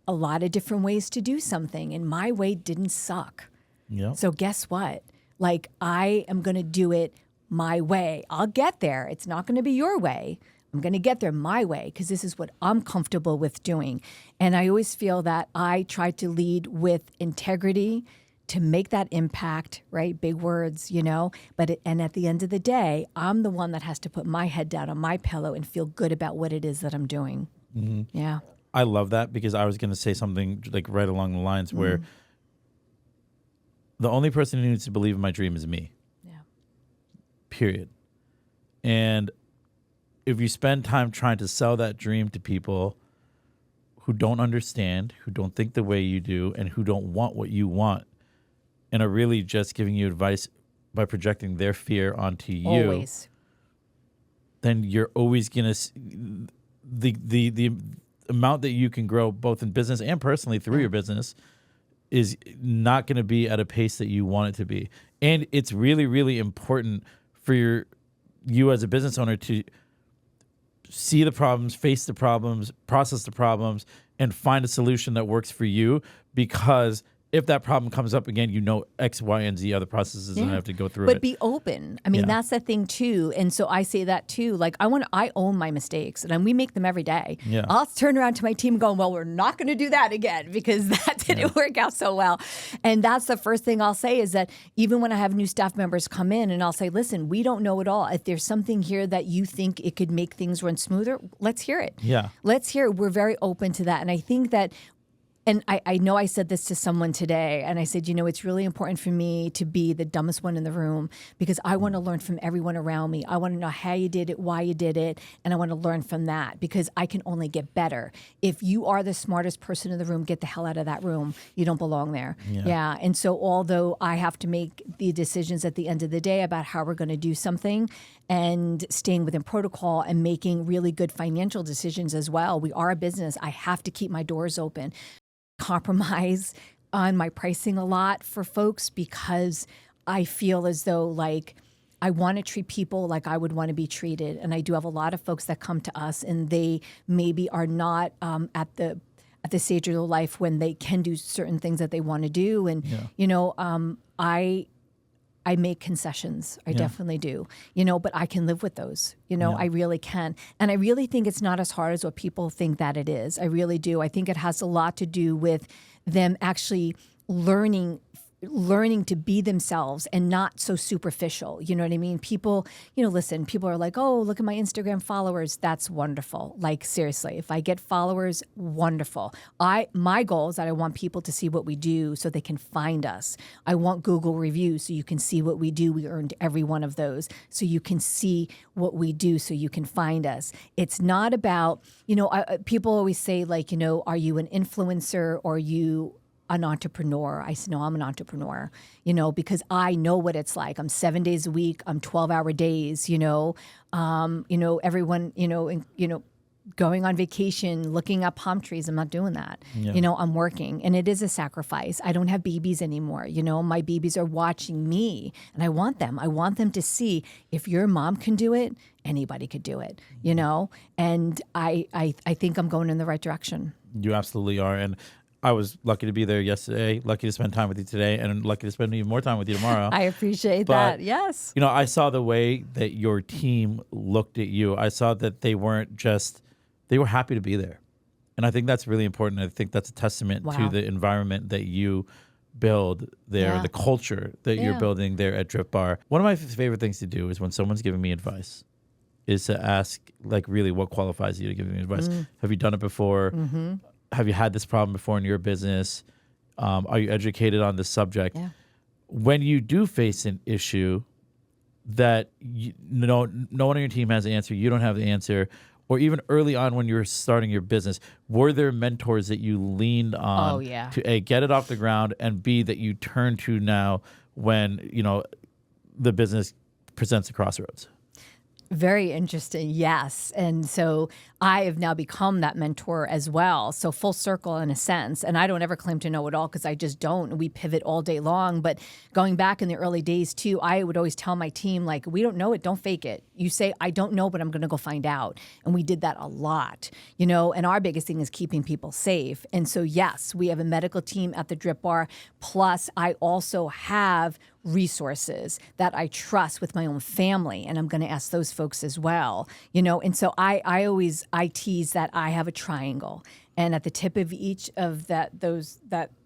a lot of different ways to do something, and my way didn't suck. Yep. So guess what? Like, I am going to do it my way. I'll get there. It's not going to be your way. I'm going to get there my way because this is what I'm comfortable with doing. And I always feel that I try to lead with integrity to make that impact, right? Big words, you know, and at the end of the day, I'm the one that has to put my head down on my pillow and feel good about what it is that I'm doing. Mm-hmm. Yeah. I love that because I was going to say something like right along the lines where the only person who needs to believe in my dream is me. Yeah. Period. And if you spend time trying to sell that dream to people who don't understand, who don't think the way you do, and who don't want what you want, and are really just giving you advice by projecting their fear onto you, always. Then you're always going to the amount that you can grow both in business and personally through your business is not going to be at a pace that you want it to be. And it's really, really important for you as a business owner to see the problems, face the problems, process the problems, and find a solution that works for you, because if that problem comes up again, you know X, Y, and Z other processes and have to go through it. But be open. I mean, that's the thing too. And so I say that too. Like I own my mistakes, and we make them every day. Yeah. I'll turn around to my team and go, well, we're not going to do that again because that didn't work out so well. And that's the first thing I'll say is that even when I have new staff members come in and I'll say, listen, we don't know it all. If there's something here that you think it could make things run smoother, let's hear it. Yeah. Let's hear it. We're very open to that. And I think that and I know I said this to someone today, and I said, you know, it's really important for me to be the dumbest one in the room because I want to learn from everyone around me. I want to know how you did it, why you did it, and I want to learn from that because I can only get better. If you are the smartest person in the room, get the hell out of that room. You don't belong there. Yeah. And so although I have to make the decisions at the end of the day about how we're going to do something and staying within protocol and making really good financial decisions as well, we are a business. I have to keep my doors open. Compromise on my pricing a lot for folks because I feel as though like I want to treat people like I would want to be treated. And I do have a lot of folks that come to us and they maybe are not at the stage of their life when they can do certain things that they want to do. And, you know, I make concessions. I definitely do, you know, but I can live with those, you know, I really can. And I really think it's not as hard as what people think that it is. I really do. I think it has a lot to do with them actually learning learning to be themselves and not so superficial. You know what I mean? People, listen, people are like, oh, look at my Instagram followers. That's wonderful. Like, seriously, if I get followers, wonderful. My goal is that I want people to see what we do so they can find us. I want Google reviews so you can see what we do. We earned every one of those. So you can see what we do so you can find us. It's not about, people always say like, are you an influencer or are you an entrepreneur? I said, no, I'm an entrepreneur, because I know what it's like. I'm 7 days a week. I'm 12-hour days, everyone, going on vacation, looking at palm trees. I'm not doing that. Yeah. I'm working and it is a sacrifice. I don't have babies anymore. My babies are watching me and I want them to see if your mom can do it, anybody could do it, and I think I'm going in the right direction. You absolutely are. And I was lucky to be there yesterday, lucky to spend time with you today, and lucky to spend even more time with you tomorrow. I appreciate that. Yes. I saw the way that your team looked at you. I saw that they were happy to be there. And I think that's really important. I think that's a testament to the environment that you build there, the culture that you're building there at DripBar. One of my favorite things to do is when someone's giving me advice is to ask, like, really what qualifies you to give me advice. Have you done it before? Mm-hmm. Have you had this problem before in your business? Are you educated on this subject? Yeah. When you do face an issue that no one on your team has the answer, you don't have the answer, or even early on when you were starting your business, were there mentors that you leaned on to A, get it off the ground, and B, that you turn to now when the business presents a crossroads? Very interesting. Yes. And so I have now become that mentor as well. So full circle in a sense. And I don't ever claim to know it all because I just don't. We pivot all day long. But going back in the early days too, I would always tell my team, like, we don't know it. Don't fake it. You say, I don't know, but I'm going to go find out. And we did that a lot, and our biggest thing is keeping people safe. And so, yes, we have a medical team at the DripBar. Plus, I also have resources that I trust with my own family. And I'm going to ask those folks as well, and so I tease that I have a triangle, and at the tip of each of that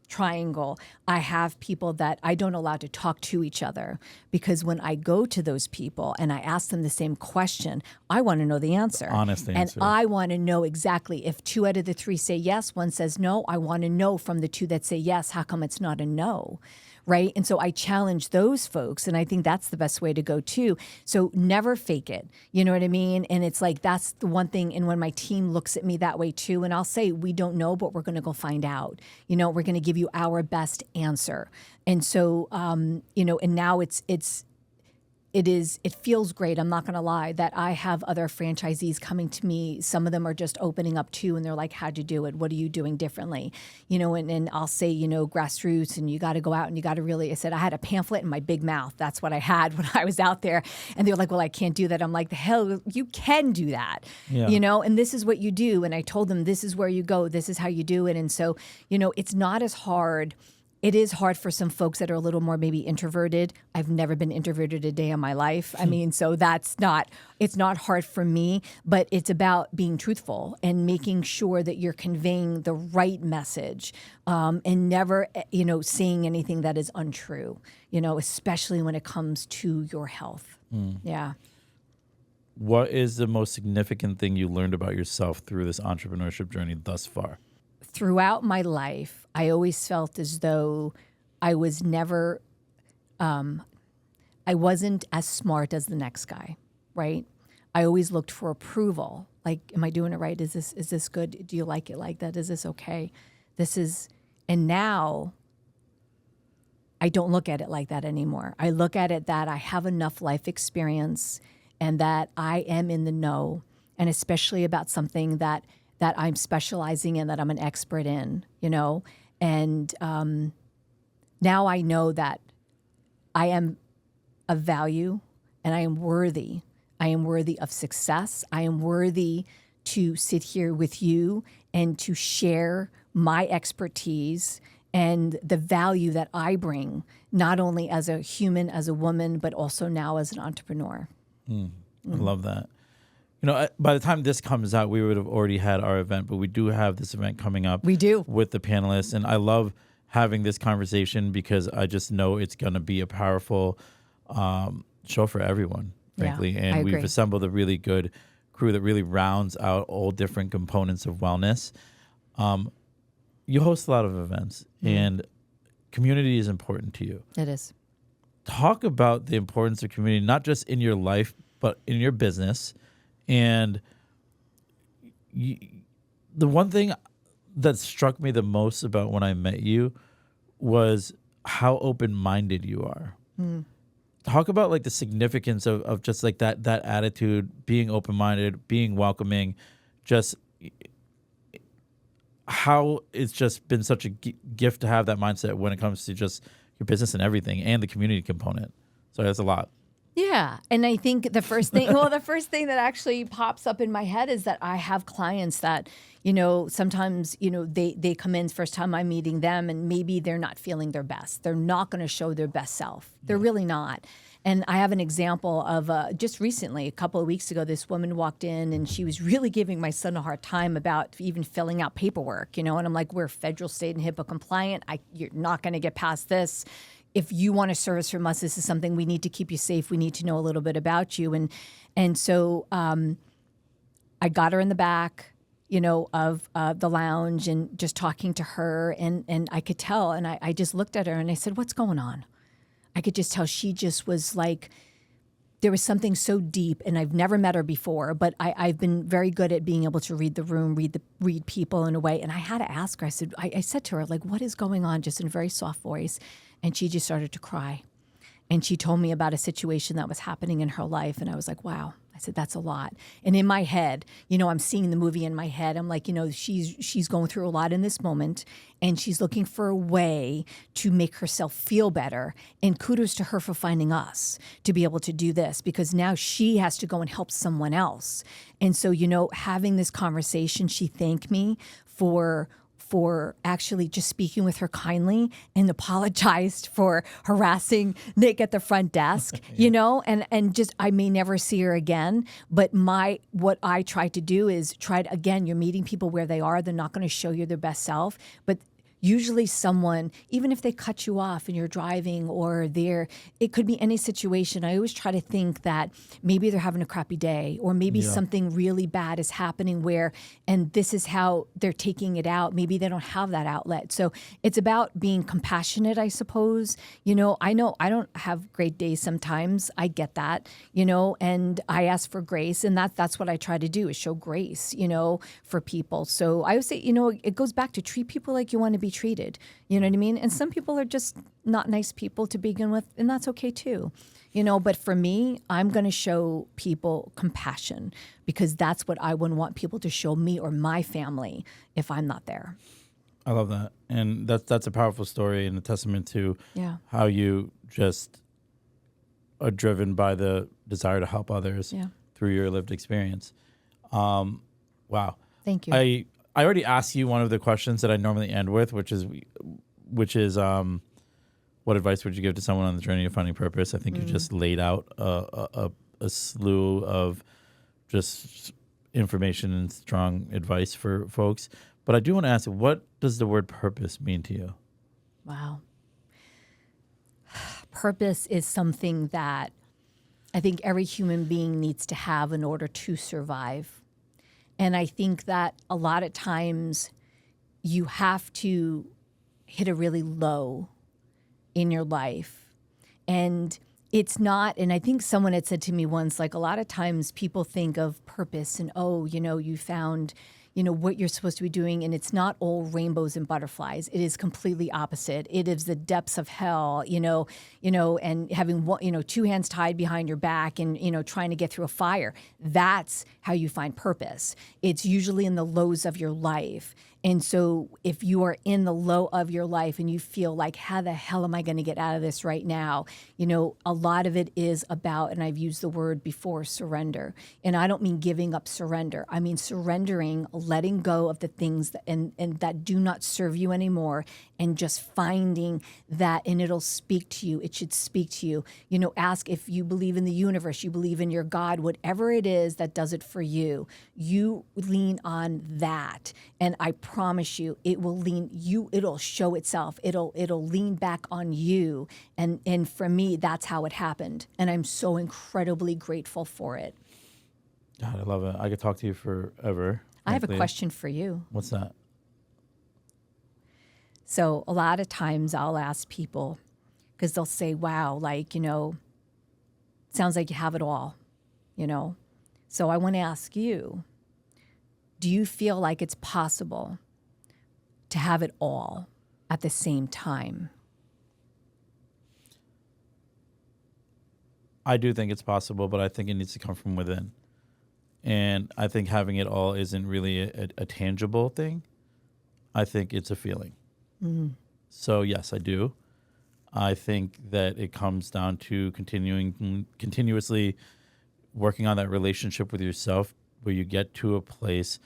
triangle, I have people that I don't allow to talk to each other, because when I go to those people and I ask them the same question, I want to know the answer. Honest answer. And I want to know exactly if 2 out of the 3 say yes, 1 says no. I want to know from the 2 that say yes, how come it's not a no? Right? And so I challenge those folks, and I think that's the best way to go too. So never fake it. You know what I mean? And it's like, that's the one thing. And when my team looks at me that way too, and I'll say, we don't know, but we're going to go find out. We're going to give you our best answer. And so, and now it feels great. I'm not going to lie that I have other franchisees coming to me. Some of them are just opening up too. And they're like, how'd you do it? What are you doing differently? And I'll say, grassroots, and you got to go out and you got to really, I said, I had a pamphlet in my big mouth. That's what I had when I was out there. And they were like, well, I can't do that. I'm like, the hell, you can do that, and this is what you do. And I told them, this is where you go. This is how you do it. And so, it's not as hard. It is hard for some folks that are a little more maybe introverted. I've never been introverted a day in my life. I mean, so it's not hard for me, but it's about being truthful and making sure that you're conveying the right message, and never, saying anything that is untrue, especially when it comes to your health. Yeah. What is the most significant thing you learned about yourself through this entrepreneurship journey thus far? Throughout my life, I always felt as though I was never, I wasn't as smart as the next guy, right? I always looked for approval. Like, am I doing it right? Is this good? Do you like it like that? Is this okay? And now I don't look at it like that anymore. I look at it that I have enough life experience and that I am in the know, and especially about something that I'm specializing in, that I'm an expert in, and now I know that I am of value and I am worthy. I am worthy of success. I am worthy to sit here with you and to share my expertise and the value that I bring, not only as a human, as a woman, but also now as an entrepreneur. I love that. By the time this comes out, we would have already had our event, but we do have this event coming up. We do. With the panelists. And I love having this conversation because I just know it's going to be a powerful show for everyone, frankly. Yeah, and I we've agree. assembled a really good crew that really rounds out all different components of wellness. You host a lot of events, and community is important to you. It is. Talk about the importance of community, not just in your life, but in your business. And the one thing that struck me the most about when I met you was how open-minded you are. Talk about like the significance of just like that attitude, being open-minded, being welcoming, just how it's just been such a gift to have that mindset when it comes to just your business and everything and the community component. So that's a lot. Yeah. And I think the first thing that actually pops up in my head is that I have clients that, sometimes, they come in first time I'm meeting them and maybe they're not feeling their best. They're not going to show their best self. They're really not. And I have an example of just recently, a couple of weeks ago, this woman walked in and she was really giving my son a hard time about even filling out paperwork, and I'm like, we're federal, state, and HIPAA compliant. You're not going to get past this. If you want a service from us, this is something we need to keep you safe. We need to know a little bit about you. And so I got her in the back, of the lounge and just talking to her. And I could tell, and I just looked at her and I said, what's going on? I could just tell she just was like, there was something so deep, and I've never met her before, but I've been very good at being able to read the room, read people in a way. And I had to ask her, I said to her, like, what is going on? Just in a very soft voice. And she just started to cry. And she told me about a situation that was happening in her life. And I was like, wow. I said, that's a lot. And in my head, I'm seeing the movie in my head. I'm like, she's going through a lot in this moment, and she's looking for a way to make herself feel better. And kudos to her for finding us to be able to do this, because now she has to go and help someone else. And so, having this conversation, she thanked me for actually just speaking with her kindly and apologized for harassing Nick at the front desk, and just, I may never see her again. But what I try to do is again, you're meeting people where they are. They're not going to show you their best self, but usually someone, even if they cut you off and you're driving or it could be any situation. I always try to think that maybe they're having a crappy day, or maybe something really bad is happening and this is how they're taking it out. Maybe they don't have that outlet. So it's about being compassionate, I suppose. I know I don't have great days sometimes. I get that, and I ask for grace, and that's what I try to do, is show grace, for people. So I would say, it goes back to treat people like you want to be treated. You know what I mean? And some people are just not nice people to begin with, and that's okay too. But for me, I'm going to show people compassion, because that's what I wouldn't want people to show me or my family if I'm not there. I love that. And that's a powerful story and a testament to how you just are driven by the desire to help others through your lived experience. Wow. Thank you. I already asked you one of the questions that I normally end with, which is what advice would you give to someone on the journey of finding purpose? I think you just laid out a slew of just information and strong advice for folks. But I do want to ask, what does the word purpose mean to you? Wow. Purpose is something that I think every human being needs to have in order to survive. And I think that a lot of times you have to hit a really low in your life. And it's not, and I think someone had said to me once, like, a lot of times people think of purpose and, you found, what you're supposed to be doing. And it's not all rainbows and butterflies. It is completely opposite. It is the depths of hell, and having two hands tied behind your back and, trying to get through a fire. That's how you find purpose. It's usually in the lows of your life. And so if you are in the low of your life and you feel like, how the hell am I going to get out of this right now? A lot of it is about, and I've used the word before, surrender. And I don't mean giving up surrender. I mean surrendering a letting go of the things that, and that do not serve you anymore, and just finding that, and it'll speak to you. It should speak to you. Ask if you believe in the universe, you believe in your God, whatever it is that does it for you. You lean on that, and I promise you, it'll show itself. It'll lean back on you. And for me, that's how it happened. And I'm so incredibly grateful for it. God, I love it. I could talk to you forever. I have a question for you. What's that? So a lot of times I'll ask people, because they'll say, wow, sounds like you have it all, So I want to ask you, do you feel like it's possible to have it all at the same time? I do think it's possible, but I think it needs to come from within. And I think having it all isn't really a tangible thing. I think it's a feeling. Mm-hmm. So yes, I do. I think that it comes down to continuously working on that relationship with yourself, where you get to a place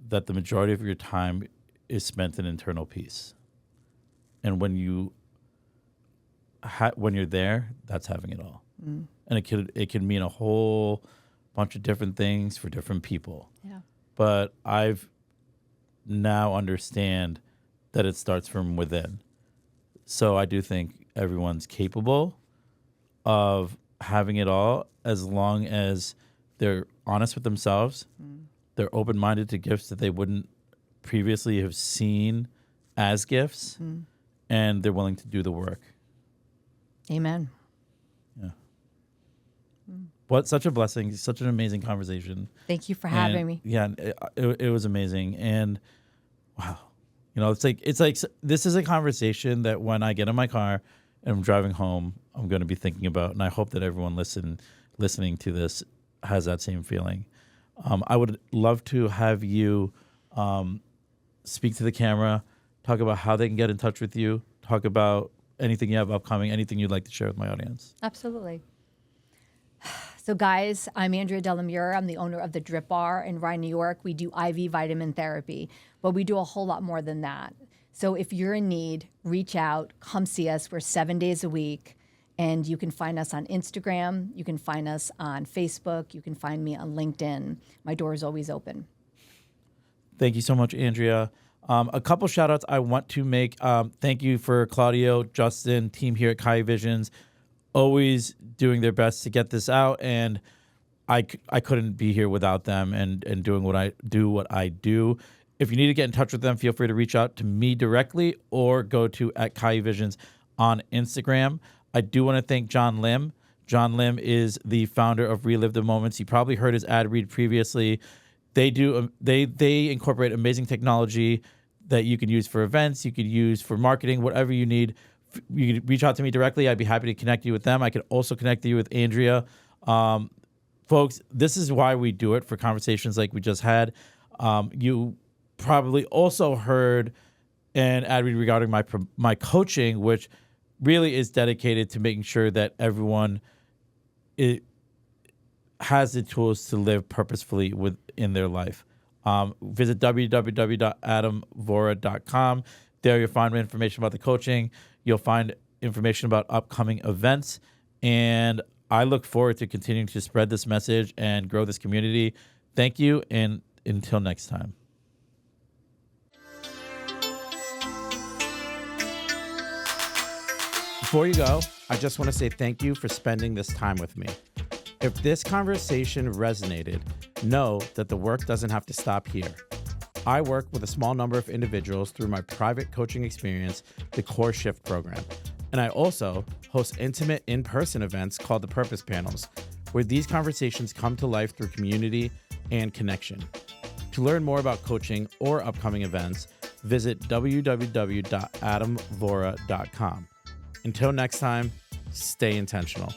that the majority of your time is spent in internal peace. And when you're there, that's having it all. Mm. And it can mean a whole bunch of different things for different people. Yeah. But I've now understand that it starts from within. So I do think everyone's capable of having it all, as long as they're honest with themselves. They're open-minded to gifts that they wouldn't previously have seen as gifts, and they're willing to do the work. Amen. Yeah. What such a blessing, such an amazing conversation. Thank you for having me. Yeah, it was amazing. And wow. It's like this is a conversation that when I get in my car and I'm driving home, I'm going to be thinking about, and I hope that everyone listening to this has that same feeling. I would love to have you speak to the camera, talk about how they can get in touch with you, talk about anything you have upcoming, anything you'd like to share with my audience. Absolutely. So guys, I'm Andrea Della Mura. I'm the owner of the DripBar in Rye, New York. We do IV vitamin therapy, but we do a whole lot more than that. So if you're in need, reach out, come see us. We're 7 days a week, and you can find us on Instagram. You can find us on Facebook. You can find me on LinkedIn. My door is always open. Thank you so much, Andrea. A couple shout outs I want to make. Thank you for Claudio, Justin, team here at Kai Visions, always doing their best to get this out. And I couldn't be here without them and doing what I do. If you need to get in touch with them, feel free to reach out to me directly or go to @KaiVisions on Instagram. I do want to thank John Lim. John Lim is the founder of Relive the Moments. You probably heard his ad read previously. They incorporate amazing technology that you can use for events, you could use for marketing, whatever you need. You can reach out to me directly. I'd be happy to connect you with them. I could also connect you with Andrea. Folks, this is why we do it, for conversations like we just had. You probably also heard an ad read regarding my coaching, which really is dedicated to making sure that everyone has the tools to live purposefully within their life. Visit www.adamvora.com. There you'll find information about the coaching. You'll find information about upcoming events. And I look forward to continuing to spread this message and grow this community. Thank you, and until next time. Before you go, I just want to say thank you for spending this time with me. If this conversation resonated, know that the work doesn't have to stop here. I work with a small number of individuals through my private coaching experience, the Core Shift program. And I also host intimate in-person events called the Purpose Panels, where these conversations come to life through community and connection. To learn more about coaching or upcoming events, visit www.adamvora.com. Until next time, stay intentional.